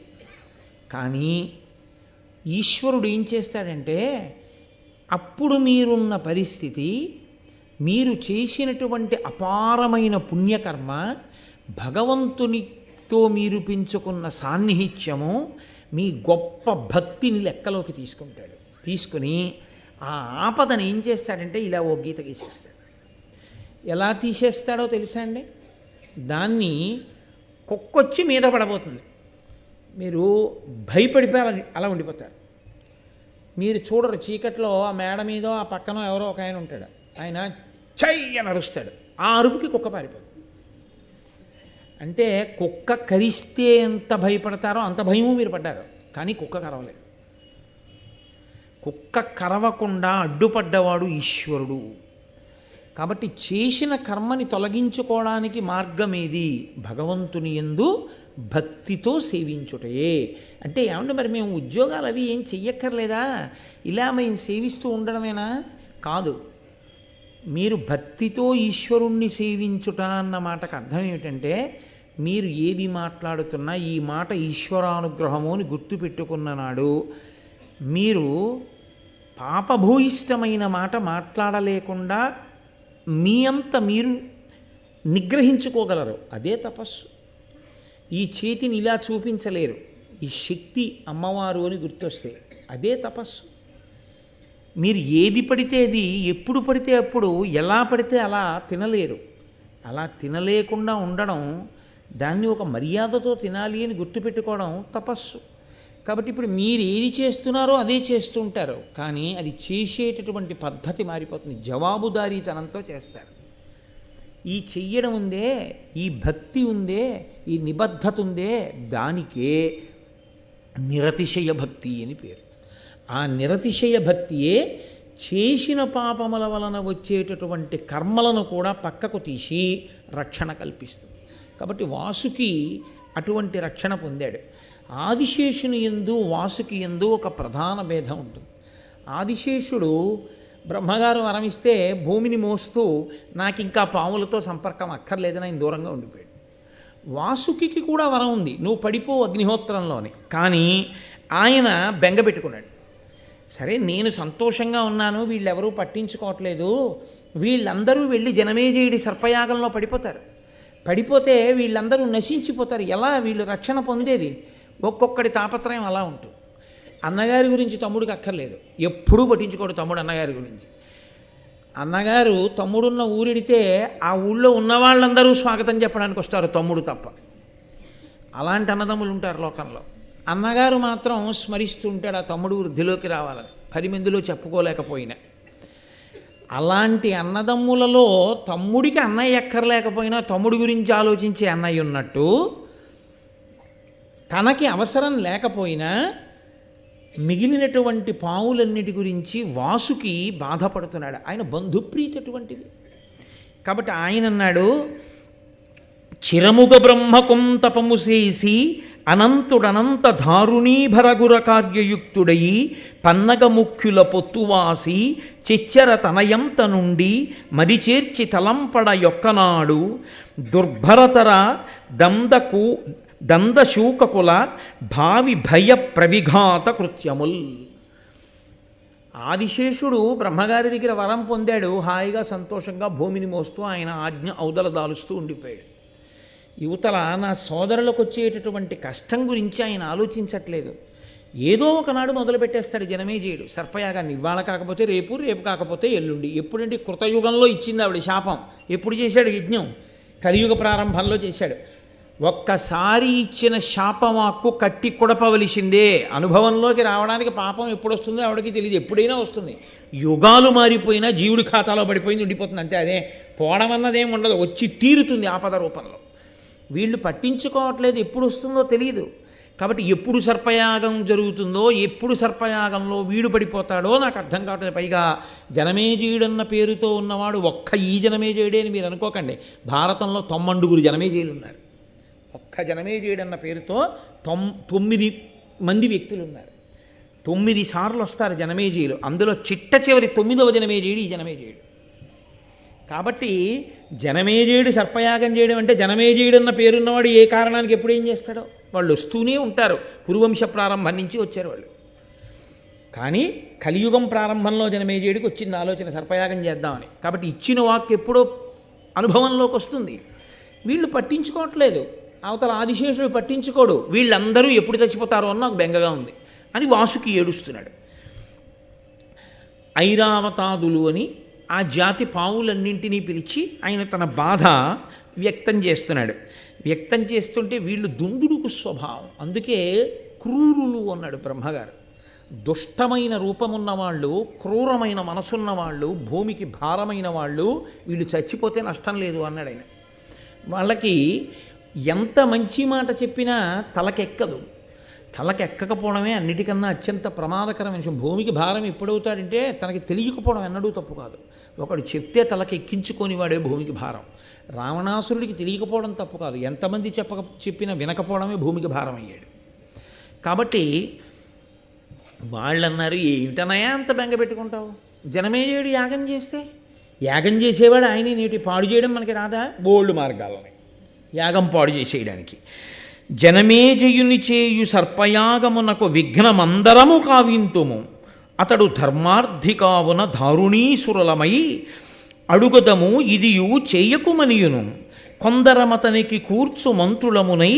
కానీ ఈశ్వరుడు ఏం చేస్తాడంటే అప్పుడు మీరున్న పరిస్థితి, మీరు చేసినటువంటి అపారమైన పుణ్యకర్మ, భగవంతునితో మీరు పెంచుకున్న సాన్నిహిత్యము, మీ గొప్ప భక్తిని లెక్కలోకి తీసుకుంటాడు. తీసుకుని ఆ ఆపదను ఏం చేస్తాడంటే ఇలా ఓ గీత గీసేస్తాడు. ఎలా తీసేస్తాడో తెలుసా అండి? దాన్ని కుక్కొచ్చి మీద పడబోతుంది, మీరు భయపడిపోయి అలా ఉండిపోతారు. మీరు చూడరు, చీకట్లో ఆ మేడ మీదో ఆ పక్కనో ఎవరో ఒక ఆయన ఉంటాడు, ఆయన చెయ్యి అని అరుస్తాడు, ఆ అరుపుకి కుక్క పారిపోతుంది. అంటే కుక్క కరిస్తే ఎంత భయపడతారో అంత భయము మీరు పడ్డారు, కానీ కుక్క కరవలేదు. కుక్క కరవకుండా అడ్డుపడ్డవాడు ఈశ్వరుడు. కాబట్టి చేసిన కర్మని తొలగించుకోవడానికి మార్గం ఏది? భగవంతుని యందు భక్తితో సేవించుటయే. అంటే ఏమంటే మరి మేము ఉద్యోగాలు అవి ఏం చెయ్యక్కర్లేదా, ఇలా మేము సేవిస్తూ ఉండడమేనా? కాదు. మీరు భక్తితో ఈశ్వరుణ్ణి సేవించుట అన్న మాటకు అర్థం ఏమిటంటే మీరు ఏది మాట్లాడుతున్నా ఈ మాట ఈశ్వరానుగ్రహము అని గుర్తుపెట్టుకున్న నాడు మీరు పాపభూయిష్టమైన మాట మాట్లాడలేకుండా మీ అంత మీరు నిగ్రహించుకోగలరు. అదే తపస్సు. ఈ చేతిని ఇలా చూపించలేరు, ఈ శక్తి అమ్మవారు అని గుర్తొస్తే అదే తపస్సు. మీరు ఏది పడితే అది, ఎప్పుడు పడితే అప్పుడు, ఎలా పడితే అలా తినలేరు. అలా తినలేకుండా ఉండడం, దాన్ని ఒక మర్యాదతో తినాలి అని గుర్తుపెట్టుకోవడం తపస్సు. కాబట్టి ఇప్పుడు మీరు ఏది చేస్తున్నారో అదే చేస్తూ ఉంటారు, కానీ అది చేసేటటువంటి పద్ధతి మారిపోతుంది. జవాబుదారీతనంతో చేస్తారు. ఈ చెయ్యడం ఉందే, ఈ భక్తి ఉందే, ఈ నిబద్ధత ఉందే, దానికే నిరతిశయ భక్తి అని పేరు. ఆ నిరతిశయ భక్తియే చేసిన పాపముల వలన వచ్చేటటువంటి కర్మలను కూడా పక్కకు తీసి రక్షణ కల్పిస్తుంది. కాబట్టి వాసుకి అటువంటి రక్షణ పొందాడు. ఆదిశేషుని యందు వాసుకి యందు ఒక ప్రధాన భేదం ఉంటుంది. ఆదిశేషుడు బ్రహ్మగారు వరమిస్తే భూమిని మోస్తూ నాకు ఇంకా పాములతో సంపర్కం అక్కర్లేదని ఆయన దూరంగా ఉండిపోయాడు. వాసుకి కూడా వరం ఉంది, నువ్వు పడిపో అగ్నిహోత్రంలోని, కానీ ఆయన బెంగ పెట్టుకున్నాడు. సరే నేను సంతోషంగా ఉన్నాను, వీళ్ళెవరూ పట్టించుకోవట్లేదు, వీళ్ళందరూ వెళ్ళి జనమేజయుడి సర్పయాగంలో పడిపోతారు, పడిపోతే వీళ్ళందరూ నశించిపోతారు, ఎలా వీళ్ళు రక్షణ పొందేది? ఒక్కొక్కడి తాపత్రయం అలా ఉంటుంది. అన్నగారి గురించి తమ్ముడికి అక్కర్లేదు, ఎప్పుడూ పట్టించుకోడు తమ్ముడు అన్నగారి గురించి. అన్నగారు తమ్ముడున్న ఊరిడితే ఆ ఊళ్ళో ఉన్న వాళ్ళందరూ స్వాగతం చెప్పడానికి వస్తారు, తమ్ముడు తప్ప. అలాంటి అన్నదమ్ములు ఉంటారు లోకంలో. అన్నగారు మాత్రం స్మరిస్తూ ఉంటాడు ఆ తమ్ముడు వృద్ధిలోకి రావాలని, 10 మందిలో చెప్పుకోలేకపోయినా. అలాంటి అన్నదమ్ములలో తమ్ముడికి అన్నయ్య ఎక్కర్లేకపోయినా తమ్ముడి గురించి ఆలోచించే అన్నయ్య ఉన్నట్టు, తనకి అవసరం లేకపోయినా మిగిలినటువంటి పావులన్నిటి గురించి వాసుకి బాధపడుతున్నాడు. ఆయన బంధుప్రీతి అటువంటిది. కాబట్టి ఆయన అన్నాడు, చిరముగ బ్రహ్మకుం తపము చేసి అనంతుడనంత దారుణీభరగుర కార్యయుక్తుడయి పన్నగ ముఖ్యుల పొత్తువాసి చిచ్చర తనయంత నుండి మరిచేర్చి తలంపడ యొక్కనాడు దుర్భరతర దందశూకకుల భావి భయ ప్రవిఘాత కృత్యముల్. ఆదిశేషుడు బ్రహ్మగారి దగ్గర వరం పొందాడు, హాయిగా సంతోషంగా భూమిని మోస్తూ ఆయన ఆజ్ఞ ఔదల దాలుస్తూ ఉండిపోయాడు. యువతల నా సోదరులకు వచ్చేటటువంటి కష్టం గురించి ఆయన ఆలోచించట్లేదు. ఏదో ఒకనాడు మొదలు పెట్టేస్తాడు జనమేజయుడు సర్పయాగాన్ని. ఇవాళ కాకపోతే రేపు, రేపు కాకపోతే ఎల్లుండి. ఎప్పుడంటే కృతయుగంలో ఇచ్చింది ఆవిడ శాపం. ఎప్పుడు చేశాడు యజ్ఞం? కలియుగ ప్రారంభంలో చేశాడు. ఒక్కసారి ఇచ్చిన శాపమాక్కు కట్టి కొడపవలసిందే. అనుభవంలోకి రావడానికి పాపం ఎప్పుడు వస్తుందో ఆవిడకి తెలియదు, ఎప్పుడైనా వస్తుంది. యుగాలు మారిపోయినా జీవుడి ఖాతాలో పడిపోయింది ఉండిపోతుంది అంతే. అదే పోవడం అన్నదేం ఉండదు, వచ్చి తీరుతుంది ఆపద రూపంలో. వీళ్ళు పట్టించుకోవట్లేదు, ఎప్పుడు వస్తుందో తెలియదు. కాబట్టి ఎప్పుడు సర్పయాగం జరుగుతుందో, ఎప్పుడు సర్పయాగంలో వీడు పడిపోతాడో నాకు అర్థం కావట్లేదు. పైగా జనమేజయుడన్న పేరుతో ఉన్నవాడు ఒక్క ఈ జనమేజయుడే అని మీరు అనుకోకండి. భారతంలో 90 జనమేజయులు ఉన్నారు. ఒక్క జనమేజయుడన్న పేరుతో 9 మంది వ్యక్తులు ఉన్నారు. 9 సార్లు వస్తారు జనమేజయులు. అందులో చిట్ట చివరి 9వ జనమేజయుడు ఈ జనమేజయుడు. కాబట్టి జనమేజయుడు సర్పయాగం చేయడం అంటే జనమేజయుడు అన్న పేరున్నవాడు ఏ కారణానికి ఎప్పుడు ఏం చేస్తాడో వాళ్ళు వస్తూనే ఉంటారు. పురువంశ ప్రారంభం నుంచి వచ్చారు వాళ్ళు. కానీ కలియుగం ప్రారంభంలో జనమేజయుడికి వచ్చింది ఆలోచన సర్పయాగం చేద్దామని. కాబట్టి ఇచ్చిన వాక్కు ఎప్పుడో అనుభవంలోకి వస్తుంది. వీళ్ళు పట్టించుకోవట్లేదు, అవతల ఆదిశేషుడు పట్టించుకోడు. వీళ్ళందరూ ఎప్పుడు చచ్చిపోతారో అని నాకు బెంగగా ఉంది అని వాసుకి ఏడుస్తున్నాడు. ఐరావతాదులు అని ఆ జాతి పావులన్నింటినీ పిలిచి ఆయన తన బాధ వ్యక్తం చేస్తున్నాడు. వ్యక్తం చేస్తుంటే వీళ్ళు దుందుడుకు స్వభావం, అందుకే క్రూరులు అన్నాడు బ్రహ్మగారు. దుష్టమైన రూపమున్న వాళ్ళు, క్రూరమైన మనసున్న వాళ్ళు, భూమికి భారమైన వాళ్ళు, వీళ్ళు చచ్చిపోతే నష్టం లేదు అన్నాడు ఆయన. వాళ్ళకి ఎంత మంచి మాట చెప్పినా తలకెక్కదు. తలకెక్కకపోవడమే అన్నిటికన్నా అత్యంత ప్రమాదకరమైన విషయం. భూమికి భారం ఎప్పుడవుతాడంటే తనకి తెలియకపోవడం ఎన్నడూ తప్పు కాదు. ఒకడు చెప్తే తలకెక్కించుకొని వాడే భూమికి భారం. రావణాసురుడికి తెలియకపోవడం తప్పు కాదు, ఎంతమంది చెప్పినా వినకపోవడమే భూమికి భారం అయ్యాడు. కాబట్టి వాళ్ళన్నారు, ఏమిటనయా అంత బెంగ పెట్టుకుంటావు? జనమేజయుడు యాగం చేస్తే, యాగం చేసేవాడు ఆయనే, నేటి పాడు చేయడం మనకి రాదా? బోల్డ్ మార్గాలని యాగం పాడు చేసేయడానికి. జనమేజయుని చేయు సర్పయాగమునకు విఘ్నమందరము కావింతుము, అతడు ధర్మార్థికావున దారుణీసురులమై అడుగదము ఇదియు చేయకుమనియును. కొందరమతనికి కూర్చు మంత్రులమునై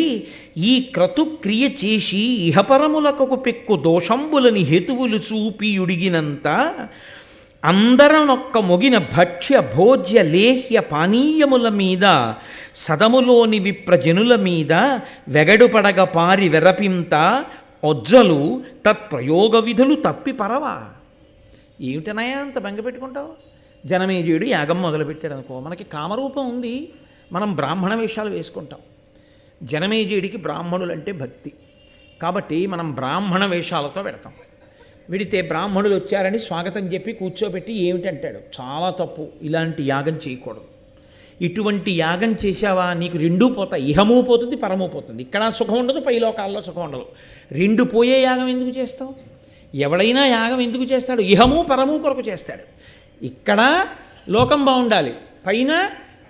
ఈ క్రతుక్రియ చేసి ఇహపరములకు పెక్కు దోషంబులని హేతువులు చూపియుడిగినంత, అందరనొక్క మొగిన భక్ష్య భోజ్య లేహ్య పానీయముల మీద సదములోని విప్రజనుల మీద వెగడుపడగ పారి వెరపింత ఒజ్జలు తత్ప్రయోగ విధులు తప్పి పరవా. ఏమిటనయా అంత బెంగ పెట్టుకుంటావు? జనమేజయుడు యాగం మొదలుపెట్టాడు అనుకో, మనకి కామరూపం ఉంది, మనం బ్రాహ్మణ వేషాలు వేసుకుంటాం. జనమేజయుడికి బ్రాహ్మణులంటే భక్తి కాబట్టి మనం బ్రాహ్మణ వేషాలతో పెడతాం. విడితే బ్రాహ్మణులు వచ్చారని స్వాగతం చెప్పి కూర్చోబెట్టి ఏమిటంటాడు, చాలా తప్పు, ఇలాంటి యాగం చేయకూడదు. ఇటువంటి యాగం చేశావా నీకు రెండూ పోతాయి, ఇహము పోతుంది పరము పోతుంది. ఇక్కడ సుఖం ఉండదు, పైలోకాల్లో సుఖం ఉండదు. రెండు పోయే యాగం ఎందుకు చేస్తావు? ఎవడైనా యాగం ఎందుకు చేస్తాడు? ఇహము పరము కొరకు చేస్తాడు. ఇక్కడ లోకం బాగుండాలి, పైన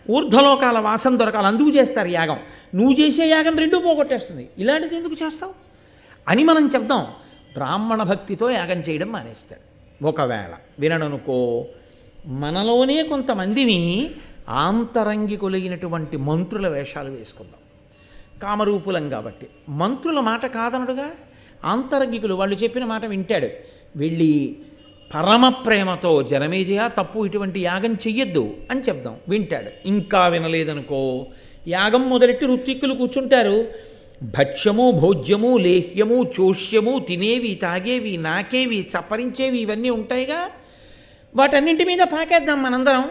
ఊర్ధ్వలోకాల వాసన దొరకాలి, అందుకు చేస్తారు యాగం. నువ్వు చేసే యాగం రెండూ పోగొట్టేస్తుంది, ఇలాంటిది ఎందుకు చేస్తావు అని మనం చెప్దాం. బ్రాహ్మణ భక్తితో యాగం చేయడం మానేస్తాడు. ఒకవేళ వినడనుకో, మనలోనే కొంతమందిని ఆంతరంగికులైనటువంటి మంత్రుల వేషాలు వేసుకుందాం. కామరూపులం కాబట్టి మంత్రుల మాట కాదనడుగా, ఆంతరంగికులు వాళ్ళు చెప్పిన మాట వింటాడు. వెళ్ళి పరమ ప్రేమతో జనమేజయ తప్పు, ఇటువంటి యాగం చెయ్యొద్దు అని చెప్దాం, వింటాడు. ఇంకా వినలేదనుకో, యాగం మొదలెట్టి ఋత్విక్కులు కూర్చుంటారు. భక్ష్యము భోజ్యము లేహ్యము చోష్యము, తినేవి తాగేవి నాకేవి చప్పరించేవి ఇవన్నీ ఉంటాయిగా, వాటన్నింటి మీద పాకేద్దాం మనందరం.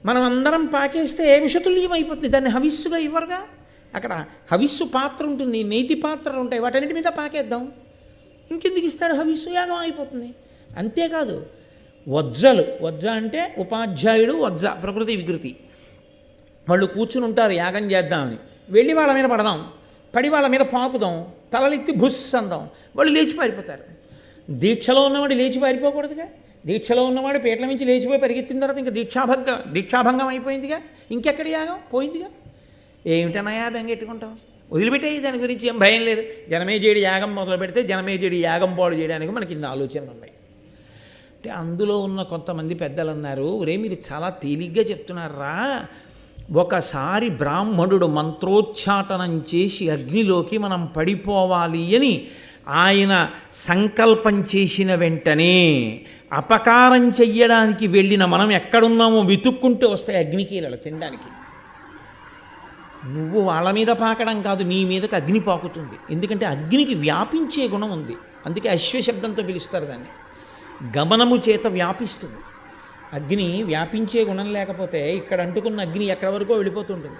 మనమందరం పాకేస్తే విషతుల్యం అయిపోతుంది, దాన్ని హవిస్సుగా ఇవ్వరుగా. అక్కడ హవిస్సు పాత్ర ఉంటుంది, నేతి పాత్రలు ఉంటాయి, వాటన్నిటి మీద పాకేద్దాం. ఇంకెందుకు ఇస్తాడు హవిస్సు? యాగం అయిపోతుంది. అంతేకాదు, వజ్జలు, వజ్జ అంటే ఉపాధ్యాయుడు, వజ్జ ప్రకృతి వికృతి, వాళ్ళు కూర్చుని ఉంటారు యాగం చేద్దామని. వెళ్ళి వాళ్ళ మీద పడదాం, పడి వాళ్ళ మీద పాకుదాం, తలలెత్తి బుస్ అందాం, వాళ్ళు లేచి పారిపోతారు. దీక్షలో ఉన్నవాడు లేచి పారిపోకూడదుగా. దీక్షలో ఉన్నవాడు పీటల నుంచి లేచిపోయి పరిగెత్తిన తర్వాత ఇంకా దీక్షాభంగం అయిపోయిందిగా, ఇంకెక్కడ యాగం పోయిందిగా. ఏమిటనయా బెంగెట్టుకుంటాం? వదిలిపెట్టాయి, దాని గురించి ఏం భయం లేదు. జనమేజయుడి యాగం మొదలు పెడితే జనమేజయుడి యాగం పాడు చేయడానికి మనకి ఇన్ని ఆలోచనలు ఉన్నాయి. అంటే అందులో ఉన్న కొంతమంది పెద్దలు అన్నారు, ఒరే మీరు చాలా తేలిగ్గా చెప్తున్నారా, ఒకసారి బ్రాహ్మణుడు మంత్రోచ్చాటనం చేసి అగ్నిలోకి మనం పడిపోవాలి అని ఆయన సంకల్పం చేసిన వెంటనే అపకారం చెయ్యడానికి వెళ్ళిన మనం ఎక్కడున్నామో వెతుక్కుంటూ వస్తాయి అగ్నికీలలు తినడానికి. నువ్వు వాళ్ళ మీద పాకడం కాదు, నీ మీదకి అగ్ని పాకుతుంది. ఎందుకంటే అగ్నికి వ్యాపించే గుణం ఉంది, అందుకే అశ్వశబ్దంతో పిలుస్తారు దాన్ని. గమనము చేత వ్యాపిస్తుంది. అగ్ని వ్యాపించే గుణం లేకపోతే ఇక్కడ అంటుకున్న అగ్ని ఎక్కడి వరకు వెళ్ళిపోతుంటుంది.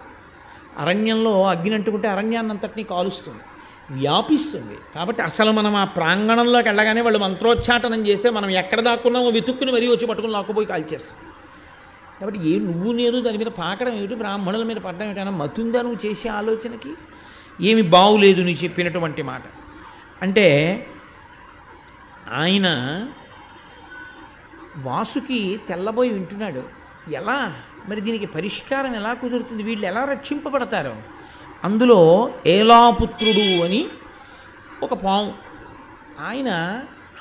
అరణ్యంలో అగ్ని అంటుకుంటే అరణ్యాన్నంతటినీ కాలుస్తుంది, వ్యాపిస్తుంది. కాబట్టి అసలు మనం ఆ ప్రాంగణంలోకి వెళ్ళగానే వాళ్ళు మంత్రోచ్చాటనం చేస్తే మనం ఎక్కడ దాక్కున్నామో వెతుక్కుని మరీ వచ్చి పట్టుకుని లాక్కుపోయి కాల్చేస్తాం. కాబట్టి నువ్వు నేను దాని మీద పాకడం ఏమిటి, బ్రాహ్మణుల మీద పడడం ఏమిటైనా మతుందా నువ్వు చేసే ఆలోచనకి? ఏమి బాగులేదు నీ చెప్పినటువంటి మాట అంటే. ఆయన వాసుకి తెల్లబోయి వింటున్నాడు. ఎలా మరి దీనికి పరిష్కారం ఎలా కుదురుతుంది, వీళ్ళు ఎలా రక్షింపబడతారు? అందులో ఏలాపుత్రుడు అని ఒక పాము, ఆయన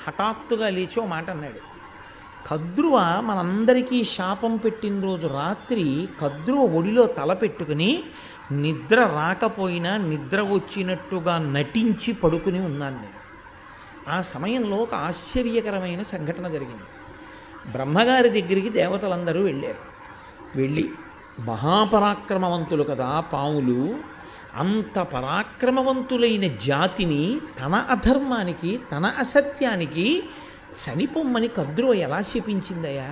హఠాత్తుగా లేచి ఓ మాట అన్నాడు. కద్రువ మనందరికీ శాపం పెట్టిన రోజు రాత్రి కద్రువ ఒడిలో తల పెట్టుకుని నిద్ర రాకపోయినా నిద్ర వచ్చినట్టుగా నటించి పడుకుని ఉన్నాను నేను. ఆ సమయంలో ఒక ఆశ్చర్యకరమైన సంఘటన జరిగింది. బ్రహ్మగారి దగ్గరికి దేవతలందరూ వెళ్ళారు. వెళ్ళి మహాపరాక్రమవంతులు కదా పాములు, అంత పరాక్రమవంతులైన జాతిని తన అధర్మానికి తన అసత్యానికి చనిపోమ్మని కద్రువ ఎలా శపించిందయ్యా?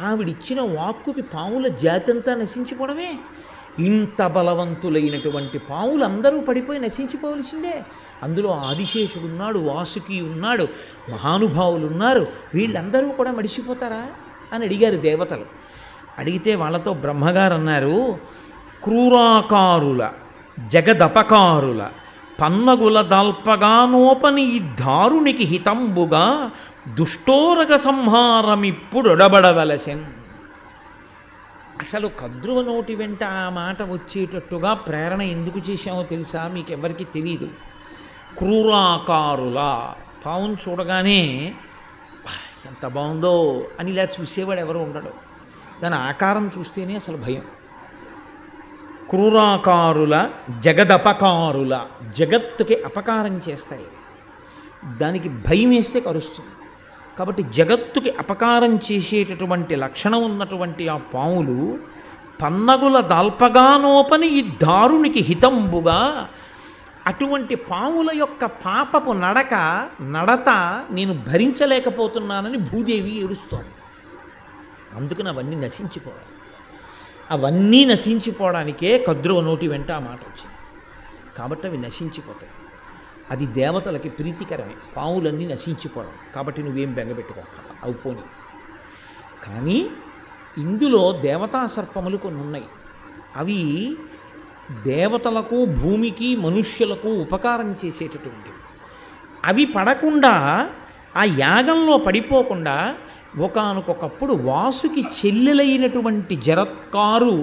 ఆవిడిచ్చిన వాక్కుకి పాముల జాతి అంతా నశించిపోవడమే. ఇంత బలవంతులైనటువంటి పాములందరూ పడిపోయి నశించిపోవలసిందే. అందులో ఆదిశేషుడు ఉన్నాడు, వాసుకి ఉన్నాడు, మహానుభావులు ఉన్నారు, వీళ్ళందరూ కూడా మడిసిపోతారా అని అడిగారు దేవతలు. అడిగితే వాళ్ళతో బ్రహ్మగారు అన్నారు, క్రూరాకారుల జగదపకారుల పన్నగుల దల్పగానోపని ఈ దారునికి హితంబుగా దుష్టోరగ సంహారమిప్పుడొడబడవలసెన్. అసలు కద్రువ నోటి వెంట ఆ మాట వచ్చేటట్టుగా ప్రేరణ ఎందుకు చేశామో తెలుసా? మీకు ఎవరికి తెలియదు. క్రూరాకారుల పావును చూడగానే ఎంత బాగుందో అని ఇలా చూసేవాడు ఎవరు ఉండడు. దాని ఆకారం చూస్తేనే అసలు భయం. క్రూరాకారుల జగదపకారుల, జగత్తుకి అపకారం చేస్తాయి, దానికి భయం వేస్తే కరుస్తుంది. కాబట్టి జగత్తుకి అపకారం చేసేటటువంటి లక్షణం ఉన్నటువంటి ఆ పాములు పన్నగుల దాల్పగానోపని ఈ దారునికి హితంబుగా, అటువంటి పాముల యొక్క పాపపు నడత నేను భరించలేకపోతున్నానని భూదేవి ఏడుస్తోంది. అందుకని అవన్నీ నశించిపోవాలి. అవన్నీ నశించిపోవడానికే కద్రువ నోటి వెంట ఆ మాట వచ్చింది. కాబట్టి అవి నశించిపోతాయి. అది దేవతలకి ప్రీతికరమే, పావులన్నీ నశించిపోవడం. కాబట్టి నువ్వేం బెంగపెట్టుకోకర్లా, అవి పోని. కానీ ఇందులో దేవతా సర్పములు కొన్ని ఉన్నాయి. అవి దేవతలకు, భూమికి, మనుష్యులకు ఉపకారం చేసేటటువంటివి. అవి పడకుండా, ఆ యాగంలో పడిపోకుండా, ఒకానొకప్పుడు వాసుకి చెల్లెలైనటువంటి జరత్కారు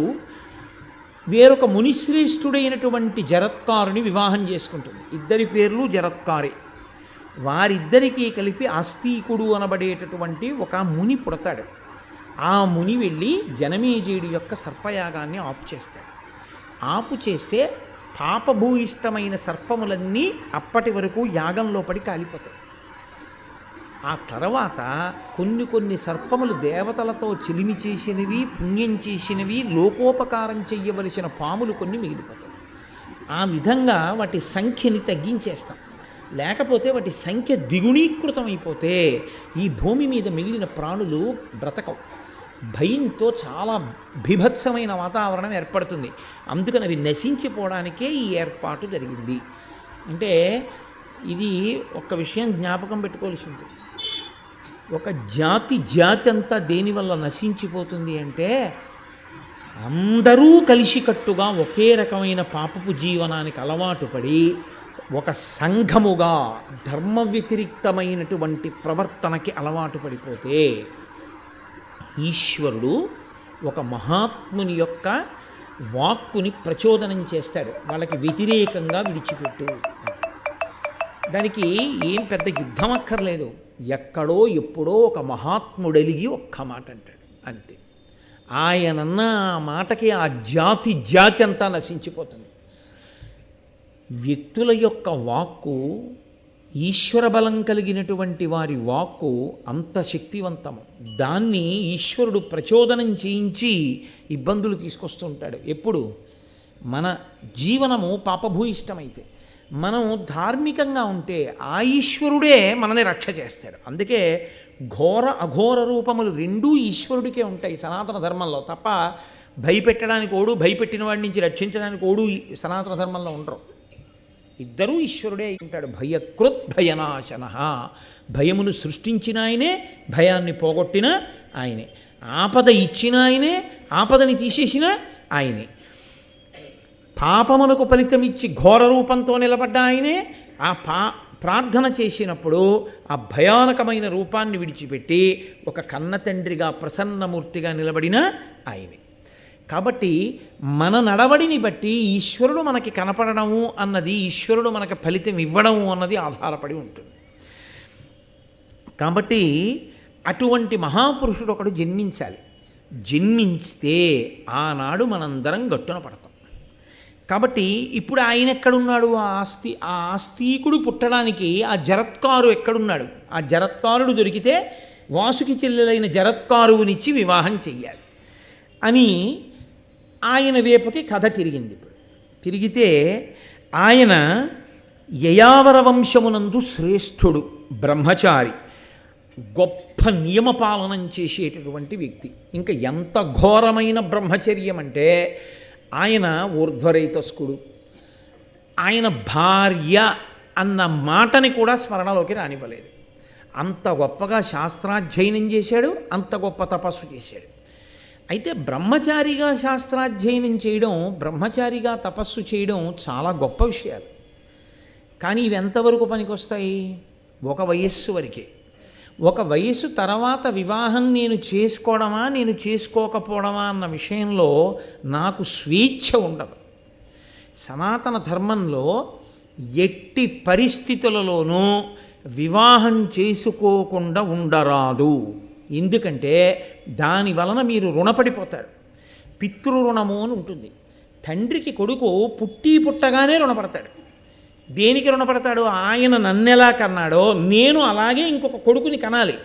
వేరొక మునిశ్రేష్ఠుడైనటువంటి జరత్కారుని వివాహం చేసుకుంటుంది. ఇద్దరి పేర్లు జరత్కారే. వారిద్దరికీ కలిపి ఆస్తికుడు అనబడేటటువంటి ఒక ముని పుడతాడు. ఆ ముని వెళ్ళి జనమేజయుడి యొక్క సర్పయాగాన్ని ఆపు చేస్తాడు. ఆపు చేస్తే పాపభూయిష్టమైన సర్పములన్నీ అప్పటి వరకు యాగంలో పడి కాలిపోతాయి. ఆ తర్వాత కొన్ని సర్పములు దేవతలతో చెలిమి చేసినవి, పుణ్యం చేసినవి, లోకోపకారం చెయ్యవలసిన పాములు కొన్ని మిగిలిపోతాయి. ఆ విధంగా వాటి సంఖ్యని తగ్గించేస్తాం. లేకపోతే వాటి సంఖ్య ద్విగుణీకృతం అయిపోతే ఈ భూమి మీద మిగిలిన ప్రాణులు బ్రతకవు. భయంతో చాలా బీభత్సమైన వాతావరణం ఏర్పడుతుంది. అందుకని అవి నశించిపోవడానికే ఈ ఏర్పాటు జరిగింది. అంటే ఇది ఒక విషయం జ్ఞాపకం పెట్టుకోవాల్సి ఉంటుంది. ఒక జాతి అంతా దేనివల్ల నశించిపోతుంది అంటే, అందరూ కలిసికట్టుగా ఒకే రకమైన పాపపు జీవనానికి అలవాటు పడి ఒక సంఘముగా ధర్మ వ్యతిరిక్తమైనటువంటి ప్రవర్తనకి అలవాటు పడిపోతే ఈశ్వరుడు ఒక మహాత్ముని యొక్క వాక్కుని ప్రచోదనం చేస్తాడు. వాళ్ళకి వ్యతిరేకంగా విడిచిపెట్టు. దానికి ఏం పెద్ద యుద్ధం అక్కర్లేదు. ఎక్కడో ఎప్పుడో ఒక మహాత్ముడలిగి ఒక్క మాట అంటాడు, అంతే. ఆయనన్న ఆ మాటకి ఆ జాతి అంతా నశించిపోతుంది. వ్యక్తుల యొక్క వాక్కు, ఈశ్వర బలం కలిగినటువంటి వారి వాక్కు అంత శక్తివంతము. దాన్ని ఈశ్వరుడు ప్రచోదనం చేయించి ఇబ్బందులు తీసుకొస్తుంటాడు. ఎప్పుడు మన జీవనము పాపభూయిష్టమైతే, మనం ధార్మికంగా ఉంటే ఆ ఈశ్వరుడే మనని రక్ష చేస్తాడు. అందుకే ఘోర అఘోర రూపములు రెండూ ఈశ్వరుడికే ఉంటాయి సనాతన ధర్మంలో. తప్ప భయపెట్టడానికి ఓడు, భయపెట్టిన వాడి నుంచి రక్షించడానికి ఓడు సనాతన ధర్మంలో ఉండరు. ఇద్దరూ ఈశ్వరుడే ఉంటాడు. భయకృత్ భయనాశన, భయమును సృష్టించిన ఆయనే, భయాన్ని పోగొట్టిన ఆయనే, ఆపద ఇచ్చిన ఆయనే, ఆపదని తీసేసిన ఆయనే, పాపమునకు ఫలితమిచ్చి ఘోర రూపంతో నిలబడ్డ ఆయనే, ఆ ప్రార్థన చేసినప్పుడు ఆ భయానకమైన రూపాన్ని విడిచిపెట్టి ఒక కన్న తండ్రిగా ప్రసన్నమూర్తిగా నిలబడిన ఆయనే. కాబట్టి మన నడవడిని బట్టి ఈశ్వరుడు మనకి కనపడము అన్నది, ఈశ్వరుడు మనకు ఫలితం ఇవ్వడము అన్నది ఆధారపడి ఉంటుంది. కాబట్టి అటువంటి మహాపురుషుడు ఒకడు జన్మించాలి. జన్మించితే ఆనాడు మనందరం గట్టున పడతాం. కాబట్టి ఇప్పుడు ఆయన ఎక్కడున్నాడు? ఆ ఆస్తికుడు పుట్టడానికి ఆ జరత్కారు ఎక్కడున్నాడు? ఆ జరత్కారుడు దొరికితే వాసుకి చెల్లెలైన జరత్కారువునిచ్చి వివాహం చెయ్యాలి అని ఆయన వైపుకి కథ తిరిగింది. ఇప్పుడు తిరిగితే ఆయన యయావర వంశమునందు శ్రేష్ఠుడు, బ్రహ్మచారి, గొప్ప నియమపాలనం చేసేటటువంటి వ్యక్తి. ఇంకా ఎంత ఘోరమైన బ్రహ్మచర్యం అంటే, ఆయన ఊర్ధ్వరైతస్కుడు. ఆయన భార్య అన్న మాటని కూడా స్మరణలోకి రానివ్వలేదు. అంత గొప్పగా శాస్త్రాధ్యయనం చేశాడు, అంత గొప్ప తపస్సు చేశాడు. అయితే బ్రహ్మచారిగా శాస్త్రాధ్యయనం చేయడం, బ్రహ్మచారిగా తపస్సు చేయడం చాలా గొప్ప విషయాలు. కానీ ఇవి ఎంతవరకు పనికొస్తాయి? ఒక వయస్సు వరకే. ఒక వయసు తర్వాత వివాహం నేను చేసుకోవడమా నేను చేసుకోకపోవడమా అన్న విషయంలో నాకు స్వేచ్ఛ ఉండదు. సనాతన ధర్మంలో ఎట్టి పరిస్థితులలోనూ వివాహం చేసుకోకుండా ఉండరాదు. ఎందుకంటే దాని వలన మీరు రుణపడిపోతారు. పితృరుణము అని ఉంటుంది. తండ్రికి కొడుకు పుట్టగానే రుణపడతాడు. దేనికి రుణపడతాడు? ఆయన నన్నెలా కన్నాడో నేను అలాగే ఇంకొక కొడుకుని కనాలి.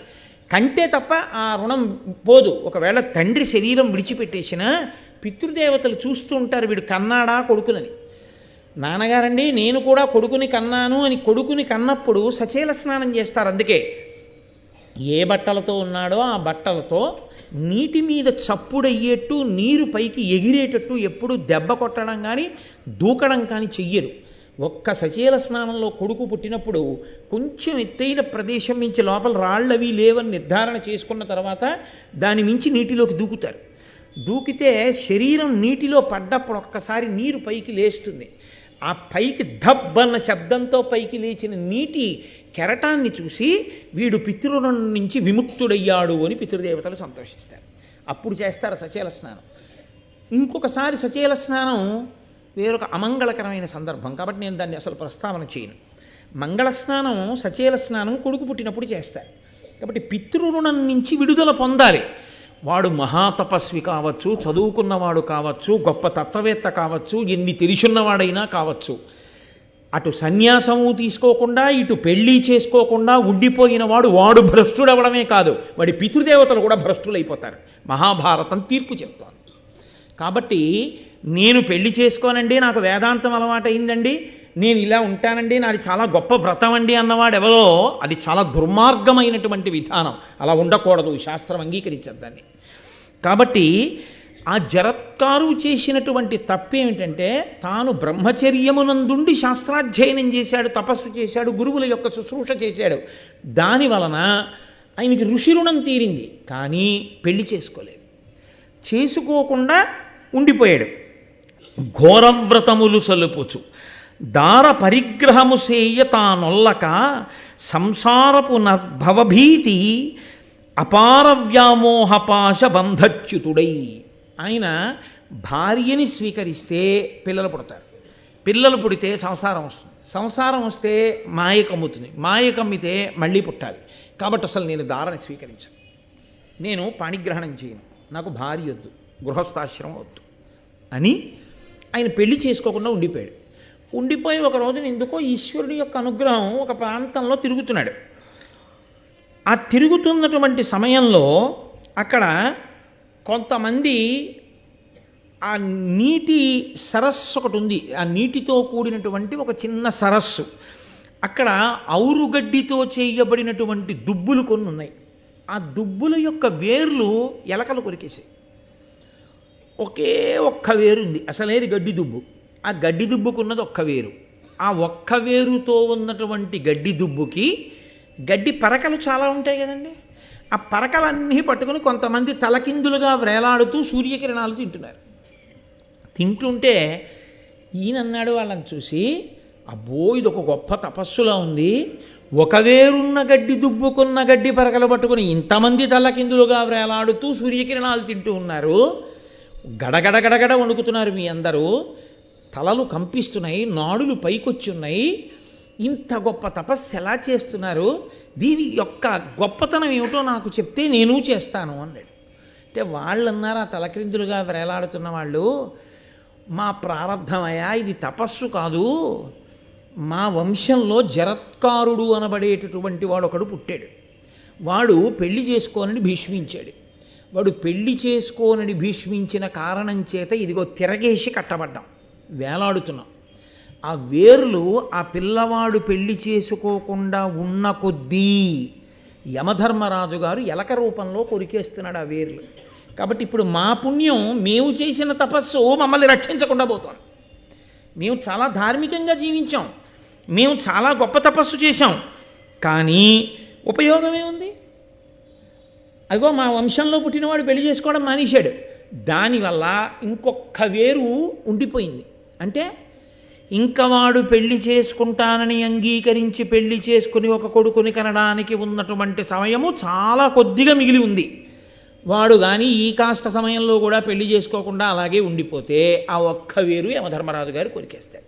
కంటే తప్ప ఆ రుణం పోదు. ఒకవేళ తండ్రి శరీరం విడిచిపెట్టేసినా పితృదేవతలు చూస్తూ ఉంటారు, వీడు కన్నాడా కొడుకునని. నాన్నగారండి నేను కూడా కొడుకుని కన్నాను అని కొడుకుని కన్నప్పుడు సచేల స్నానం చేస్తారు. అందుకే ఏ బట్టలతో ఉన్నాడో ఆ బట్టలతో నీటి మీద చప్పుడయ్యేట్టు నీరు పైకి ఎగిరేటట్టు ఎప్పుడు దెబ్బ కొట్టడం కానీ దూకడం కానీ చెయ్యరు. ఒక్క సచేల స్నానంలో కొడుకు పుట్టినప్పుడు కొంచెం ఎత్తైన ప్రదేశం నుంచి లోపల రాళ్ళవి లేవని నిర్ధారణ చేసుకున్న తర్వాత దాని మించి నీటిలోకి దూకుతారు. దూకితే శరీరం నీటిలో పడ్డప్పుడు ఒక్కసారి నీరు పైకి లేస్తుంది. ఆ పైకి ధబ్బన్న శబ్దంతో పైకి లేచిన నీటి కెరటాన్ని చూసి వీడు పితృరుణం నుంచి విముక్తుడయ్యాడు అని పితృదేవతలు సంతోషిస్తారు. అప్పుడు చేస్తారు సచేల స్నానం. ఇంకొకసారి సచేల స్నానం వేరొక అమంగళకరమైన సందర్భం కాబట్టి నేను దాన్ని అసలు ప్రస్తావన చేయను. మంగళస్నానం సచేల స్నానం కొడుకు పుట్టినప్పుడు చేస్తారు. కాబట్టి పితృరుణం నుంచి విడుదల పొందాలి. వాడు మహాతపస్వి కావచ్చు, చదువుకున్నవాడు కావచ్చు, గొప్ప తత్వవేత్త కావచ్చు, ఎన్ని తెలిసున్నవాడైనా కావచ్చు. అటు సన్యాసము తీసుకోకుండా ఇటు పెళ్ళి చేసుకోకుండా ఉండిపోయిన వాడు భ్రష్టుడవడమే కాదు, వాడి పితృదేవతలు కూడా భ్రష్టులైపోతారు. మహాభారతం తీర్పు చెప్తోంది. కాబట్టి నేను పెళ్లి చేసుకోనండి, నాకు వేదాంతం అలవాటైందండి, నేను ఇలా ఉంటానండి, నాది చాలా గొప్ప వ్రతం అండి అన్నవాడెవరో అది చాలా దుర్మార్గమైనటువంటి విధానం. అలా ఉండకూడదు, శాస్త్రం అంగీకరించదు దాన్ని. కాబట్టి ఆ జరత్కారు చేసినటువంటి తప్పేమిటంటే తాను బ్రహ్మచర్యమునందుండి శాస్త్రాధ్యయనం చేశాడు, తపస్సు చేశాడు, గురువుల యొక్క శుశ్రూష చేశాడు. దాని వలన ఆయనకి ఋషి రుణం తీరింది. కానీ పెళ్లి చేసుకోలేదు, చేసుకోకుండా ఉండిపోయాడు. ఘోరవ్రతములు సలుపుచు దార పరిగ్రహము సేయ తానొల్లక సంసారపు నర్భవభీతి అపార వ్యామోహపాశ బంధచ్యుతుడై. ఆయన భార్యని స్వీకరిస్తే పిల్లలు పుడతారు, పిల్లలు పుడితే సంసారం వస్తుంది, సంసారం వస్తే మాయ కమ్ముతుంది, మాయ కమ్మితే మళ్ళీ పుట్టాలి. కాబట్టి అసలు నేను దారని స్వీకరించాను, నేను పాణిగ్రహణం చేయను, నాకు భార్య వద్దు, గృహస్థాశ్రమం వద్దు అని ఆయన పెళ్లి చేసుకోకుండా ఉండిపోయాడు. ఉండిపోయి ఒక రోజున ఎందుకో ఈశ్వరుడి యొక్క అనుగ్రహం ఒక ప్రాంతంలో తిరుగుతున్నాడు. ఆ తిరుగుతున్నటువంటి సమయంలో అక్కడ కొంతమంది ఆ నీటి సరస్సు ఒకటి ఉంది, ఆ నీటితో కూడినటువంటి ఒక చిన్న సరస్సు. అక్కడ ఔరుగడ్డితో చేయబడినటువంటి దుబ్బులు కొన్ని ఉన్నాయి. ఆ దుబ్బుల యొక్క వేర్లు ఎలకలు కొరికేసాయి. ఒకే ఒక్క వేరు ఉంది, అసలేది గడ్డి దుబ్బు. ఆ గడ్డి దుబ్బుకున్నది ఒక్క వేరు. ఆ ఒక్క వేరుతో ఉన్నటువంటి గడ్డి దుబ్బుకి గడ్డి పరకలు చాలా ఉంటాయి కదండి. ఆ పరకలన్నీ పట్టుకుని కొంతమంది తలకిందులుగా వ్రేలాడుతూ సూర్యకిరణాలు తింటున్నారు. తింటుంటే ఈయనన్నాడు వాళ్ళని చూసి, అబ్బో ఇది ఒక గొప్ప తపస్సులా ఉంది, ఒక వేరున్న గడ్డి దుబ్బుకున్న గడ్డి పరకలు పట్టుకుని ఇంతమంది తలకిందులుగా వ్రేలాడుతూ సూర్యకిరణాలు తింటూ ఉన్నారు, గడగడ గడగడ వణుకుతున్నారు మీ అందరూ, తలలు కంపిస్తున్నాయి, నాడులు పైకొచ్చున్నాయి, ఇంత గొప్ప తపస్సు ఎలా చేస్తున్నారు, దీని యొక్క గొప్పతనం ఏమిటో నాకు చెప్తే నేను చేస్తాను అన్నాడు. అంటే వాళ్ళు అన్నారు, ఆ తలక్రిందులుగా వేలాడుతున్న వాళ్ళు, మా ప్రారంధమయ్యా ఇది తపస్సు కాదు, మా వంశంలో జరత్కారుడు అనబడేటటువంటి వాడు ఒకడు పుట్టాడు, వాడు పెళ్లి చేసుకోనని భీష్మించాడు, వాడు పెళ్లి చేసుకోనని భీష్మించిన కారణం చేత ఇదిగో తిరగేసి కట్టబడ్డాం, వేలాడుతున్నాం. ఆ వేర్లు ఆ పిల్లవాడు పెళ్లి చేసుకోకుండా ఉన్న కొద్దీ యమధర్మరాజు గారు ఎలక రూపంలో కొరికేస్తున్నాడు ఆ వేర్లు. కాబట్టి ఇప్పుడు మా పుణ్యం, మేము చేసిన తపస్సు మమ్మల్ని రక్షించకుండా పోతాం. మేము చాలా ధార్మికంగా జీవించాం, మేము చాలా గొప్ప తపస్సు చేశాం, కానీ ఉపయోగం ఏముంది? అదిగో మా వంశంలో పుట్టినవాడు పెళ్లి చేసుకోవడం మానేశాడు, దానివల్ల ఇంకొక వేరు ఉండిపోయింది. అంటే ఇంకా వాడు పెళ్లి చేసుకుంటానని అంగీకరించి పెళ్లి చేసుకుని ఒక కొడుకుని కనడానికి ఉన్నటువంటి సమయము చాలా కొద్దిగా మిగిలి ఉంది. వాడు కానీ ఈ కాస్త సమయంలో కూడా పెళ్లి చేసుకోకుండా అలాగే ఉండిపోతే ఆ ఒక్క వేరు యమధర్మరాజు గారు కొరికేస్తాడు.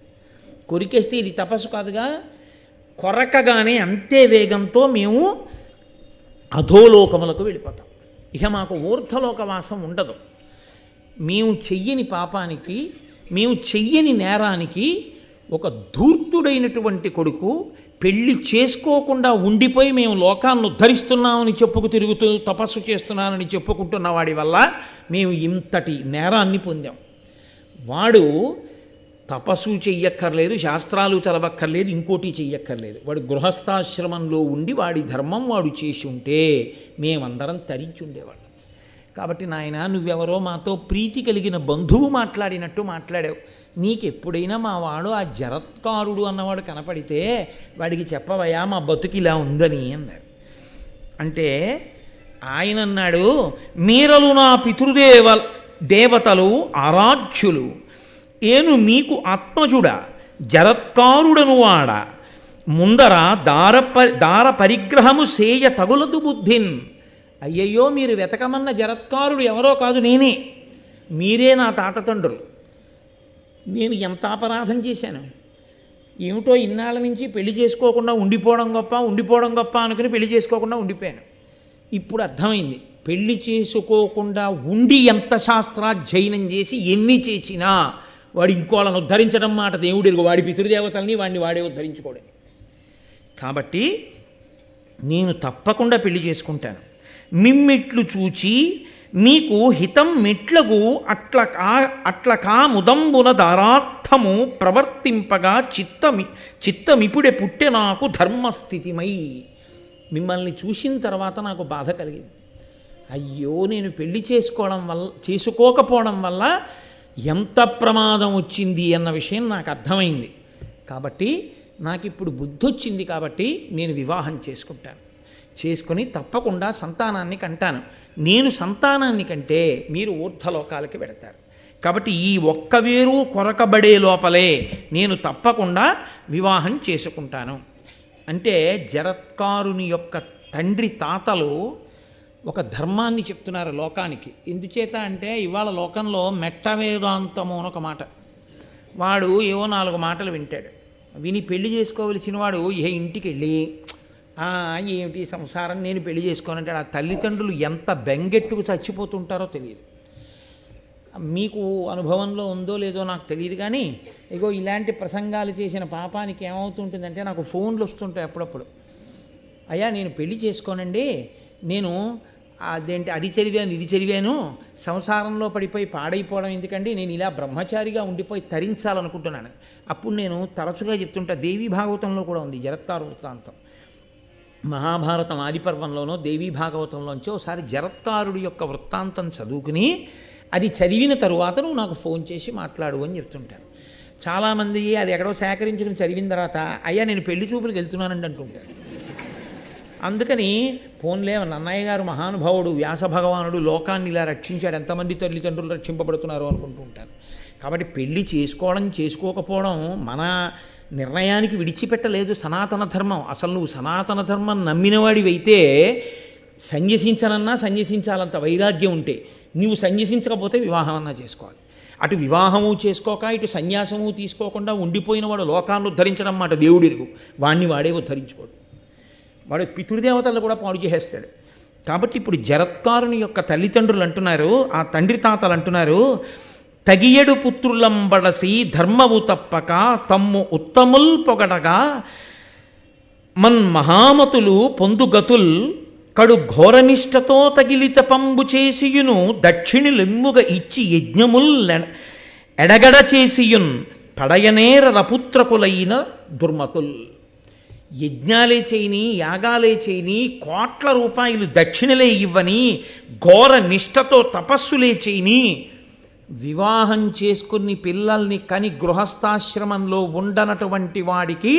కొరికేస్తే ఇది తపస్సు కాదుగా, కొరకగానే అంతే వేగంతో మేము అధోలోకములకు వెళ్ళిపోతాం. ఇక మాకు ఊర్ధ్వలోకవాసం ఉండదు. మేము చెయ్యని పాపానికి, మేము చెయ్యని నేరానికి ఒక ధూర్తుడైనటువంటి కొడుకు పెళ్లి చేసుకోకుండా ఉండిపోయి మేము లోకాన్ని ఉద్ధరిస్తున్నామని చెప్పుకు తిరుగుతూ తపస్సు చేస్తున్నానని చెప్పుకుంటున్న వాడి వల్ల మేము ఇంతటి నేరాన్ని పొందాం. వాడు తపస్సు చెయ్యక్కర్లేదు, శాస్త్రాలు చదవక్కర్లేదు, ఇంకోటి చెయ్యక్కర్లేదు. వాడు గృహస్థాశ్రమంలో ఉండి వాడి ధర్మం వాడు చేసి ఉంటే మేమందరం తరించి ఉండేవాళ్ళం. కాబట్టి నాయన, నువ్వెవరో మాతో ప్రీతి కలిగిన బంధువు మాట్లాడినట్టు మాట్లాడావు. నీకెప్పుడైనా మా వాడు ఆ జరత్కారుడు అన్నవాడు కనపడితే వాడికి చెప్పవయా మా బతుకు ఇలా ఉందని అన్నారు. అంటే ఆయన అన్నాడు, మీరలు నా దేవతలు ఆరాధ్యులు, ఏను మీకు ఆత్మజుడ జరత్కారుడను వాడ, ముందర దార పరిగ్రహము సేయ తగులదు బుద్ధిన్. అయ్యయ్యో, మీరు వెతకమన్న జరత్కారుడు ఎవరో కాదు, నేనే. మీరే నా తాత తండ్రులు. నేను ఎంత అపరాధం చేశాను ఏమిటో, ఇన్నాళ్ళ నుంచి పెళ్లి చేసుకోకుండా ఉండిపోవడం గొప్ప అనుకుని పెళ్లి చేసుకోకుండా ఉండిపోయాను. ఇప్పుడు అర్థమైంది, పెళ్లి చేసుకోకుండా ఉండి ఎంత శాస్త్రాధ్యయనం చేసి ఎన్ని చేసినా వాడు ఇంకోళ్ళని ఉద్ధరించడం మాట దేవుడికి, వాడి పితృదేవతల్ని వాడిని వాడే ఉద్ధరించుకోవడం. కాబట్టి నేను తప్పకుండా పెళ్లి చేసుకుంటాను. మిమ్మిట్లు చూచి మీకు హితం మెట్లగు అట్ల కాముదంబున దారార్థము ప్రవర్తింపగా చిత్తమిపుడే పుట్టె నాకు ధర్మస్థితిమై. మిమ్మల్ని చూసిన తర్వాత నాకు బాధ కలిగింది. అయ్యో, నేను పెళ్లి చేసుకోకపోవడం వల్ల ఎంత ప్రమాదం వచ్చింది అన్న విషయం నాకు అర్థమైంది. కాబట్టి నాకు ఇప్పుడు బుద్ధి వచ్చింది. కాబట్టి నేను వివాహం చేసుకుని తప్పకుండా సంతానాన్ని కంటాను. నేను సంతానాన్ని కంటే మీరు ఊర్ధ్వలోకాలకి వెడతారు. కాబట్టి ఈ ఒక్క వేరు కొరకబడే లోపలే నేను తప్పకుండా వివాహం చేసుకుంటాను. అంటే జరత్కారుని యొక్క తండ్రి తాతలు ఒక ధర్మాన్ని చెప్తున్నారు లోకానికి. ఎందుచేత అంటే ఇవాళ లోకంలో మెట్ట వేదాంతము అని ఒక మాట. వాడు ఏవో 4 మాటలు వింటాడు. విని పెళ్లి చేసుకోవలసిన వాడు ఇంటికి వెళ్ళి ఏమిటి సంసారం, నేను పెళ్లి చేసుకోనంటాడు. ఆ తల్లిదండ్రులు ఎంత బెంగెట్టుకు చచ్చిపోతుంటారో తెలియదు. మీకు అనుభవంలో ఉందో లేదో నాకు తెలియదు, కానీ ఇగో ఇలాంటి ప్రసంగాలు చేసిన పాపానికి ఏమవుతుంటుందంటే నాకు ఫోన్లు వస్తుంటాయి అప్పుడప్పుడు. అయ్యా, నేను పెళ్లి చేసుకోనండి, నేను అది చదివాను ఇది చదివాను, సంసారంలో పడిపోయి పాడైపోవడం ఎందుకండి, నేను ఇలా బ్రహ్మచారిగా ఉండిపోయి తరించాలనుకుంటున్నాను. అప్పుడు నేను తరచుగా చెప్తుంటా, దేవీ భాగవతంలో కూడా ఉంది జరత్కారు వృత్తాంతం. మహాభారతం ఆదిపర్వంలోనో దేవీ భాగవతంలోంచి ఒకసారి జరత్కారుడి యొక్క వృత్తాంతం చదువుకుని అది చదివిన తరువాత నువ్వు నాకు ఫోన్ చేసి మాట్లాడు అని చెప్తుంటాను. చాలామంది అది ఎక్కడో సేకరించుకుని చదివిన తర్వాత అయ్యా నేను పెళ్లి చూపులకు వెళ్తున్నానండి అంటుంటారు. అందుకని ఫోన్లే నన్నయ్య గారు మహానుభావుడు వ్యాస భగవానుడు లోకాన్ని ఇలా రక్షించాడు, ఎంతమంది తల్లిదండ్రులు రక్షింపబడుతున్నారు అనుకుంటూ ఉంటారు. కాబట్టి పెళ్లి చేసుకోకపోవడం మన నిర్ణయానికి విడిచిపెట్టలేదు సనాతన ధర్మం. అసలు నువ్వు సనాతన ధర్మం నమ్మినవాడివైతే సన్యసించాలంత వైరాగ్యం ఉంటే నువ్వు సన్యసించకపోతే వివాహం అన్నా చేసుకోవాలి. అటు వివాహము చేసుకోక ఇటు సన్యాసము తీసుకోకుండా ఉండిపోయిన వాడు లోకాన్ని ఉద్ధరించడం మాట దేవుడిరుగు, వాడిని వాడే ఉద్ధరించుకోడు. వాడు పితృదేవతలను కూడా పాడు చేసేస్తాడు. కాబట్టి ఇప్పుడు జరత్కారుని యొక్క తల్లిదండ్రులు అంటున్నారు, ఆ తండ్రి తాతలు అంటున్నారు, తగియడు పుత్రులంబడసి ధర్మము తప్పక తమ్ము ఉత్తముల్ పొగడగా మహామతులు పొందుగతుల్ కడు ఘోరనిష్టతో తగిలిత పంబు చేసియును దక్షిణులెమ్ముగ ఇచ్చి యజ్ఞముల్ ఎడగడ చేసియున్ పడయనేర రపుత్రకులైన దుర్మతుల్. యజ్ఞాలే చేయని, యాగాలే చేయని, కోట్ల రూపాయలు దక్షిణలే ఇవ్వని, ఘోర నిష్టతో తపస్సులే చేయని, వివాహం చేసుకుని పిల్లల్ని కని గృహస్థాశ్రమంలో ఉండనటువంటి వాడికి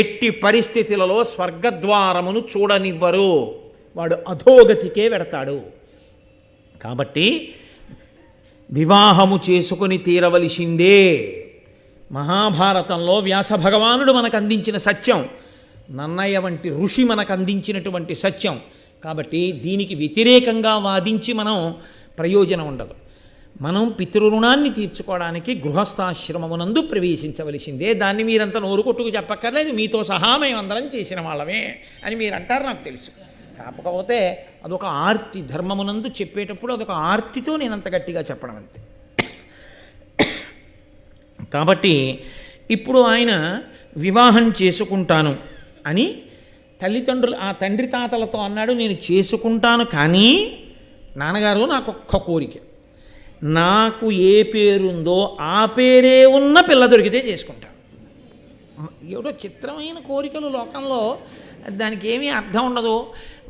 ఎట్టి పరిస్థితులలో స్వర్గద్వారమును చూడనివ్వరు, వాడు అధోగతికే వెడతాడు. కాబట్టి వివాహము చేసుకుని తీరవలసిందే. మహాభారతంలో వ్యాస భగవానుడు మనకు అందించిన సత్యం, నన్నయ్య వంటి ఋషి మనకు అందించినటువంటి సత్యం. కాబట్టి దీనికి వ్యతిరేకంగా వాదించి మనం ప్రయోజనం ఉండదు. మనం పితృరుణాన్ని తీర్చుకోవడానికి గృహస్థాశ్రమమునందు ప్రవేశించవలసిందే. దాన్ని మీరంతా నోరు కొట్టుకు చెప్పక్కర్లేదు, మీతో సహా మేము అందరం చేసిన వాళ్ళమే అని మీరు అంటారు, నాకు తెలుసు. కాకపోతే అదొక ఆర్తి, ధర్మమునందు చెప్పేటప్పుడు అదొక ఆర్తితో నేను అంత గట్టిగా చెప్పడం అంతే. కాబట్టి ఇప్పుడు ఆయన వివాహం చేసుకుంటాను అని తల్లిదండ్రులు ఆ తండ్రి తాతలతో అన్నాడు, నేను చేసుకుంటాను, కానీ నాన్నగారు నాకు ఒక్క కోరిక, నాకు ఏ పేరుందో ఆ పేరే ఉన్న పిల్ల దొరికితే చేసుకుంటాను. ఏదో చిత్రమైన కోరికలు లోకంలో, దానికి ఏమీ అర్థం ఉండదు.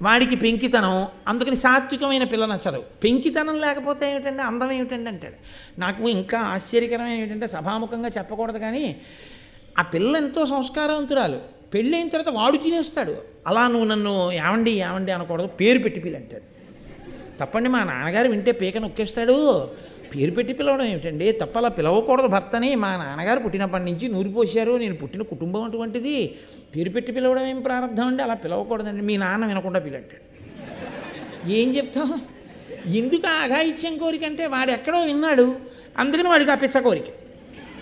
వాడికి పెంకితనం, అందుకని సాత్వికమైన పిల్ల నచ్చదు. పెంకితనం లేకపోతే ఏమిటంటే అందం ఏమిటండి అంటాడు. నాకు ఇంకా ఆశ్చర్యకరమైన ఏమిటంటే, సభాముఖంగా చెప్పకూడదు కానీ, ఆ పిల్ల ఎంతో సంస్కారవంతురాలు, పెళ్ళైన తర్వాత వాడు తినేస్తాడు. అలా నువ్వు నన్ను ఏమండి ఏమండి అనకూడదు, పేరు పెట్టి పిల్ల అంటాడు. తప్పండి, మా నాన్నగారు వింటే పీక నొక్కేస్తాడు. పేరు పెట్టి పిలవడం ఏమిటండి, తప్ప అలా పిలవకూడదు భర్తని. మా నాన్నగారు పుట్టినప్పటి నుంచి నూరి పోశారు, నేను పుట్టిన కుటుంబం అటువంటిది, పేరు పెట్టి పిలవడం ఏం ప్రారంభం అండి, అలా పిలవకూడదండి, మీ నాన్న వినకుండా పిల్లంటాడు. ఏం చెప్తాం? ఎందుకు ఆఘాయిత్యం కోరిక అంటే, వాడు ఎక్కడో విన్నాడు, అందుకని వాడికి ఆ పిచ్చ కోరిక.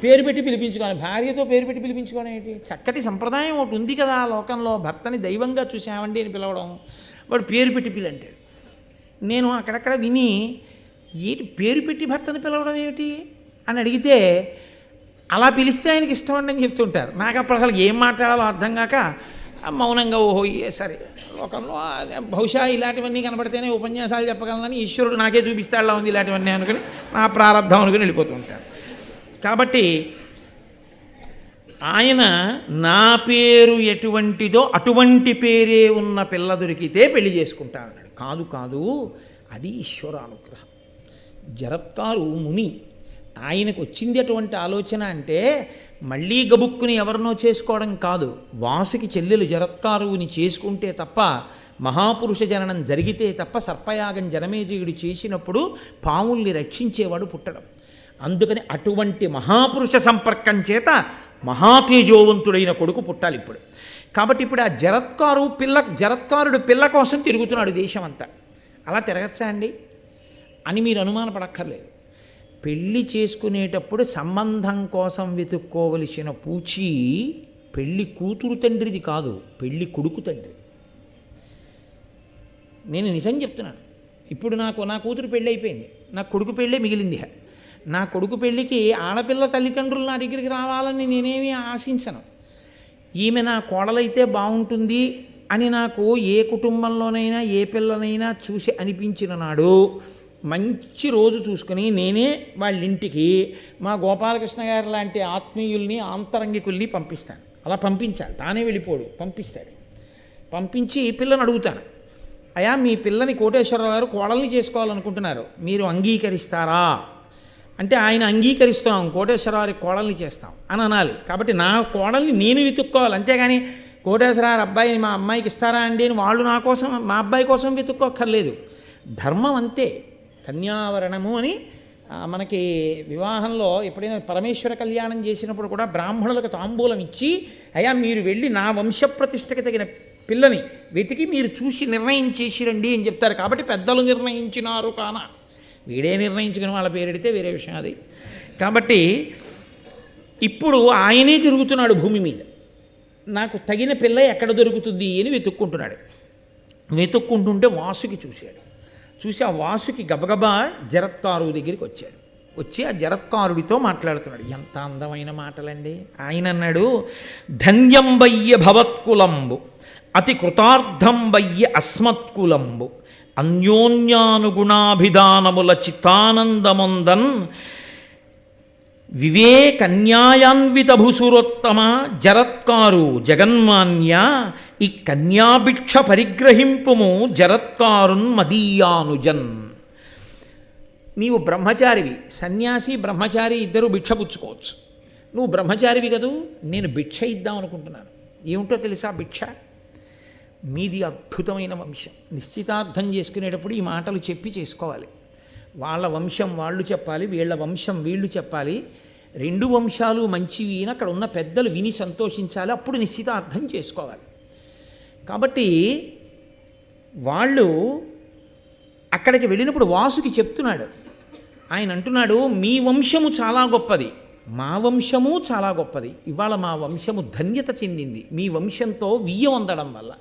పేరు పెట్టి పిలిపించుకోవాలి, భార్యతో పేరు పెట్టి పిలిపించుకోవడం ఏంటి? చక్కటి సంప్రదాయం ఒకటి ఉంది కదా లోకంలో, భర్తని దైవంగా చూసామండి అని పిలవడం. వాడు పేరు పెట్టి పిల్లంటాడు. నేను అక్కడక్కడ విని, ఏంటి పేరు పెట్టి భర్తను పిలవడం ఏమిటి అని అడిగితే, అలా పిలిస్తే ఆయనకి ఇష్టం అండి అని చెప్తుంటారు. నాకు అప్పుడు అసలు ఏం మాట్లాడాలో అర్థం కాక మౌనంగా ఓహో సరే, లోకంలో బహుశా ఇలాంటివన్నీ కనబడితేనే ఉపన్యాసాలు చెప్పగలనని ఈశ్వరుడు నాకే చూపిస్తాడులా ఉంది ఇలాంటివన్నీ అనుకుని, నా ప్రారంభం అనుకుని వెళ్ళిపోతూ ఉంటాను. కాబట్టి ఆయన నా పేరు ఎటువంటిదో అటువంటి పేరే ఉన్న పిల్ల దొరికితే పెళ్లి చేసుకుంటానన్నాడు. కాదు కాదు, అది ఈశ్వరానుగ్రహం. జరత్కారు ముని, ఆయనకు వచ్చింది అటువంటి ఆలోచన అంటే మళ్ళీ గబుక్కుని ఎవరినో చేసుకోవడం కాదు. వాసుకి చెల్లెలు జరత్కారుని చేసుకుంటే తప్ప, మహాపురుష జననం జరిగితే తప్ప, సర్పయాగం జనమేజయుడు చేసినప్పుడు పావుల్ని రక్షించేవాడు పుట్టడం. అందుకని అటువంటి మహాపురుష సంపర్కం చేత మహాతేజోవంతుడైన కొడుకు పుట్టాలి ఇప్పుడు. కాబట్టి ఇప్పుడు ఆ జరత్కారుడు పిల్ల కోసం తిరుగుతున్నాడు దేశం అంతా. అలా తిరగచ్చా అండి అని మీరు అనుమానపడక్కర్లేదు. పెళ్ళి చేసుకునేటప్పుడు సంబంధం కోసం వెతుక్కోవలసిన పూచి పెళ్ళి కూతురు తండ్రిది కాదు, పెళ్ళి కొడుకు తండ్రి. నేను నిజం చెప్తున్నాను. ఇప్పుడు నా కూతురు పెళ్ళి అయిపోయింది, నా కొడుకు పెళ్ళే మిగిలింది. నా కొడుకు పెళ్ళికి ఆడపిల్ల తల్లిదండ్రులు నా దగ్గరికి రావాలని నేనేమీ ఆశించను. ఈమె నా కోడలైతే బాగుంటుంది అని నాకు ఏ కుటుంబంలోనైనా ఏ పిల్లనైనా చూసి అనిపించిన నాడు మంచి రోజు చూసుకుని నేనే వాళ్ళ ఇంటికి మా గోపాలకృష్ణ గారు లాంటి ఆత్మీయుల్ని ఆంతరంగికుల్ని పంపిస్తాను. అలా పంపించాలి, తానే వెళ్ళిపోడు, పంపిస్తాడు. పంపించి పిల్లని అడుగుతాను, అయ్యా మీ పిల్లని కోటేశ్వరరావు గారు కోడల్ని చేసుకోవాలనుకుంటున్నారు, మీరు అంగీకరిస్తారా అంటే, ఆయన అంగీకరిస్తున్నాం, కోటేశ్వరరావు కోడల్ని చేస్తాం అని అనాలి. కాబట్టి నా కోడల్ని నేను వెతుక్కోవాలి, అంతేగాని కోటేశ్వరరావు అబ్బాయిని మా అమ్మాయికి ఇస్తారా అండి అని వాళ్ళు నా కోసం మా అబ్బాయి కోసం వెతుక్కోక్కర్లేదు. ధర్మం అంతే. కన్యావరణము అని మనకి వివాహంలో ఎప్పుడైనా పరమేశ్వర కళ్యాణం చేసినప్పుడు కూడా బ్రాహ్మణులకు తాంబూలం ఇచ్చి, అయ్యా మీరు వెళ్ళి నా వంశప్రతిష్టకి తగిన పిల్లని వెతికి మీరు చూసి నిర్ణయం చేసి రండి అని చెప్తారు. కాబట్టి పెద్దలు నిర్ణయించినారు కాన, వీడే నిర్ణయించుకుని వాళ్ళ పేరెడితే వేరే విషయం అది. కాబట్టి ఇప్పుడు ఆయనే తిరుగుతున్నాడు భూమి మీద, నాకు తగిన పిల్ల ఎక్కడ దొరుకుతుంది అని వెతుక్కుంటున్నాడు. వెతుక్కుంటుంటే వాసుకి చూశాడు. చూసి ఆ వాసుకి గబగబా జరత్కారు దగ్గరికి వచ్చాడు. వచ్చి ఆ జరత్కారుడితో మాట్లాడుతున్నాడు. ఎంత అందమైన మాటలండి. ఆయన అన్నాడు, ధన్యం వయ్య భవత్కులంబు అతి కృతార్థం వయ్య అస్మత్కులంబు అన్యోన్యానుగుణాభిధానముల చిత్తానందముందన్ వివేకన్యాయాన్విత భూసురోత్తమ జరత్కారు జగన్మాన్య ఈ కన్యాభిక్ష పరిగ్రహింపుము జరత్కారున్ మదీయానుజన్. నీవు బ్రహ్మచారివి, సన్యాసి బ్రహ్మచారి ఇద్దరు భిక్ష పుచ్చుకోవచ్చు. నువ్వు బ్రహ్మచారివి కదూ, నేను భిక్ష ఇద్దాం అనుకుంటున్నాను. ఏమిటో తెలుసా భిక్ష? మీది అద్భుతమైన వంశం. నిశ్చితార్థం చేసుకునేటప్పుడు ఈ మాటలు చెప్పి చేసుకోవాలి. వాళ్ళ వంశం వాళ్ళు చెప్పాలి, వీళ్ళ వంశం వీళ్ళు చెప్పాలి. రెండు వంశాలు మంచివి అని అక్కడ ఉన్న పెద్దలు విని సంతోషించాలి, అప్పుడు నిశ్చితార్థం చేసుకోవాలి. కాబట్టి వాళ్ళు అక్కడికి వెళ్ళినప్పుడు వాసుకి చెప్తున్నాడు. ఆయన అంటున్నాడు, మీ వంశము చాలా గొప్పది, మా వంశము చాలా గొప్పది. ఇవాళ మా వంశము ధన్యత చెందింది మీ వంశంతో వియ్యం అందడం వల్ల.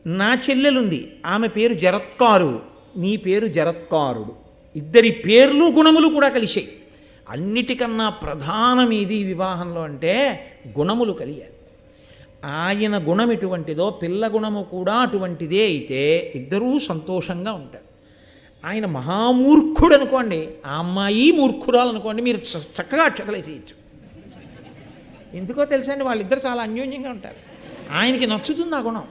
నా చెల్లెలుంది, ఆమె పేరు జరత్కారు, నీ పేరు జరత్కారుడు. ఇద్దరి పేర్లు గుణములు కూడా కలిశాయి. అన్నిటికన్నా ప్రధానమేది వివాహంలో అంటే గుణములు కలియాలి. ఆయన గుణం ఎటువంటిదో పిల్ల గుణము కూడా అటువంటిదే అయితే ఇద్దరూ సంతోషంగా ఉంటారు. ఆయన మహామూర్ఖుడు అనుకోండి, ఆ అమ్మాయి మూర్ఖురాలు అనుకోండి, మీరు చక్కగా అక్షతలేసేయచ్చు. ఎందుకో తెలుసండి, వాళ్ళిద్దరు చాలా అన్యోన్యంగా ఉంటారు. ఆయనకి నచ్చుతుంది ఆ గుణం.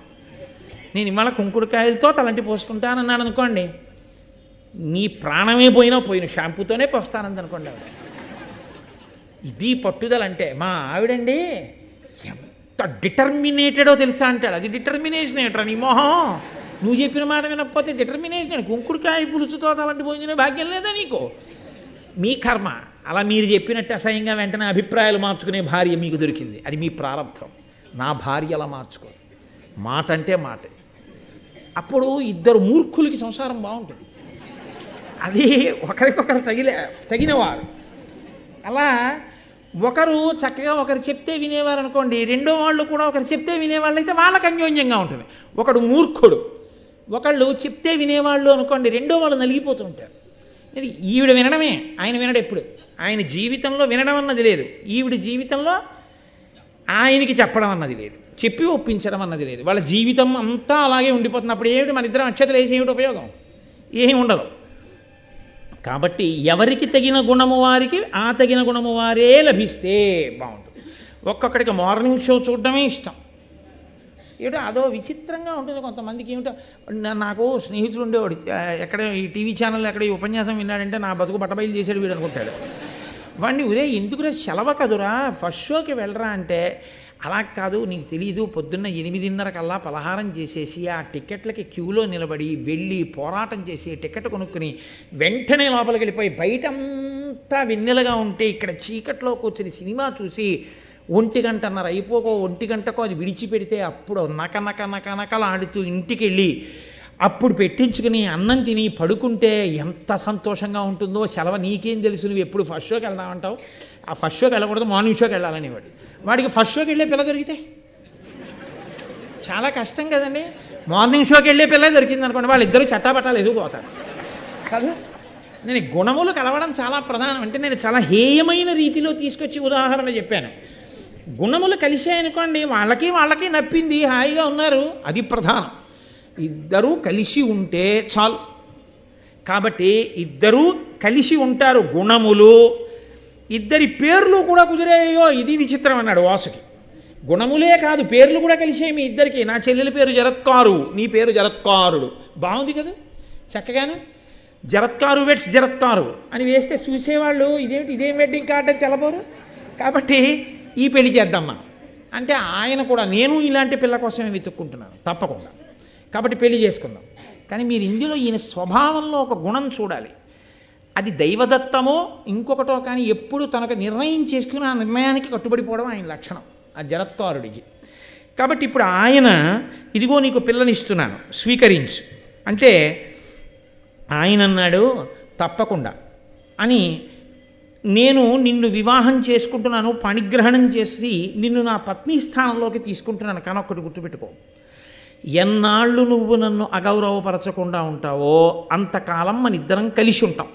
నేను ఇవాళ కుంకుడుకాయలతో తలంటి పోసుకుంటానన్నాడు అనుకోండి, నీ ప్రాణమే పోయినా పోయిన షాంపూతోనే పోస్తానంది అనుకోండి ఆవిడ. ఇది పట్టుదల అంటే. మా ఆవిడండి ఎంత డిటర్మినేటెడో తెలుసా అంటాడు. అది డిటర్మినేషన్ ఏంట్రా నీ మొహం, నువ్వు చెప్పిన మాట వినకపోతే డిటర్మినేషన్. కుంకుడుకాయ పులుసుతో తలంటి పోయించిన భాగ్యం లేదా నీకు? మీ కర్మ. అలా మీరు చెప్పినట్టు అసహ్యంగా వెంటనే అభిప్రాయాలు మార్చుకునే భార్య మీకు దొరికింది, అది మీ ప్రారంభం. నా భార్య అలా మార్చుకో, మాట అంటే మాట. అప్పుడు ఇద్దరు మూర్ఖులకి సంసారం బాగుంటుంది. అది ఒకరికొకరు తగినవారు. అలా ఒకరు చక్కగా ఒకరు చెప్తే వినేవారు అనుకోండి, రెండో వాళ్ళు కూడా ఒకరు చెప్తే వినేవాళ్ళు అయితే వాళ్ళకి అన్యోన్యంగా ఉంటుంది. ఒకడు మూర్ఖుడు, ఒకళ్ళు చెప్తే వినేవాళ్ళు అనుకోండి, రెండో వాళ్ళు నలిగిపోతూ ఉంటారు. ఈవిడ వినడమే, ఆయన వినడు. ఎప్పుడు ఆయన జీవితంలో వినడం అన్నది లేదు, ఈవిడ జీవితంలో ఆయనకి చెప్పడం అన్నది లేదు, చెప్పి ఒప్పించడం అన్నది లేదు. వాళ్ళ జీవితం అంతా అలాగే ఉండిపోతుంది. అప్పుడు ఏమిటి మన ఇద్దరం అక్షతలు వేసి ఏమిటి ఉపయోగం? ఏమి ఉండదు. కాబట్టి ఎవరికి తగిన గుణము వారికి ఆ తగిన గుణము వారే లభిస్తే బాగుంటుంది. ఒక్కొక్కడికి మార్నింగ్ షో చూడడమే ఇష్టం. ఏమిటో అదో విచిత్రంగా ఉంటుంది కొంతమందికి. ఏమిటో నాకు స్నేహితుడు ఉండేవాడు, ఎక్కడ ఈ టీవీ ఛానల్ ఎక్కడ ఈ ఉపన్యాసం విన్నాడంటే నా బతుకు బట్టబయలు చేసాడు వీడు అనుకుంటాడు. వాడిని ఒరే ఎందుకురా సెలవు కదురా ఫస్ట్ షోకి వెళ్ళరా అంటే, అలా కాదు నీకు తెలీదు, పొద్దున్న 8:30 కల్లా పలహారం చేసేసి ఆ టికెట్లకి క్యూలో నిలబడి వెళ్ళి పోరాటం చేసి టికెట్ కొనుక్కుని వెంటనే లోపలికి వెళ్ళిపోయి బయటంతా వెన్నెలగా ఉంటే ఇక్కడ చీకట్లో కూర్చుని సినిమా చూసి 1:30 అయిపోకో 1 అది విడిచిపెడితే అప్పుడు నకలాడుతూ ఇంటికి వెళ్ళి అప్పుడు పెట్టించుకుని అన్నం తిని పడుకుంటే ఎంత సంతోషంగా ఉంటుందో. సెలవు నీకేం తెలుసు, నువ్వు ఎప్పుడు ఫస్ట్ షోకి వెళ్దామంటావు. ఆ ఫస్ట్ షోకి వెళ్ళకూడదు, మార్నింగ్ షోకి వెళ్ళాలని వాడికి ఫస్ట్ షోకి వెళ్ళే పిల్ల దొరికితే చాలా కష్టం కదండి. మార్నింగ్ షోకి వెళ్ళే పిల్ల దొరికింది అనుకోండి, వాళ్ళిద్దరూ చట్టాపట్టాలు ఎదుగుపోతారు కదా. నేను గుణములు కలవడం చాలా ప్రధానం. అంటే నేను చాలా హేయమైన రీతిలో తీసుకొచ్చి ఉదాహరణ చెప్పాను. గుణములు కలిసాయనుకోండి, వాళ్ళకి నప్పింది, హాయిగా ఉన్నారు, అది ప్రధానం. ఇద్దరూ కలిసి ఉంటే చాలు. కాబట్టి ఇద్దరూ కలిసి ఉంటారు. గుణములు ఇద్దరి పేర్లు కూడా కుదిరేయో, ఇది విచిత్రం అన్నాడు వాసుకి. గుణములే కాదు పేర్లు కూడా కలిసే మీ ఇద్దరికి. నా చెల్లెలి పేరు జరత్కారు, నీ పేరు జరత్కారుడు. బాగుంది కదా చక్కగాను. జరత్కారు వెట్స్ జరత్కారు అని వేస్తే చూసేవాళ్ళు ఇదేం వెడ్డింగ్ కార్డ్ అని తెలబోరు. కాబట్టి ఈ పెళ్లి చేద్దాం మనం అంటే ఆయన కూడా నేను ఇలాంటి పిల్ల కోసమే వెతుక్కుంటున్నాను తప్పకుండా, కాబట్టి పెళ్లి చేసుకుందాం. కానీ మీరు ఇందులో ఈయన స్వభావంలో ఒక గుణం చూడాలి. అది దైవదత్తమో ఇంకొకటో కానీ ఎప్పుడు తనకు నిర్ణయం చేసుకుని ఆ నిర్ణయానికి కట్టుబడిపోవడం ఆయన లక్షణం, ఆ జరత్కారుడికి. కాబట్టి ఇప్పుడు ఆయన ఇదిగో నీకు పిల్లనిస్తున్నాను స్వీకరించు అంటే ఆయన అన్నాడు తప్పకుండా అని. నేను నిన్ను వివాహం చేసుకుంటున్నాను, పణిగ్రహణం చేసి నిన్ను నా పత్ని స్థానంలోకి తీసుకుంటున్నాను. కానీ ఒక్కటి గుర్తుపెట్టుకో, ఎన్నాళ్ళు నువ్వు నన్ను అగౌరవపరచకుండా ఉంటావో అంతకాలం మన ఇద్దరం కలిసి ఉంటాం.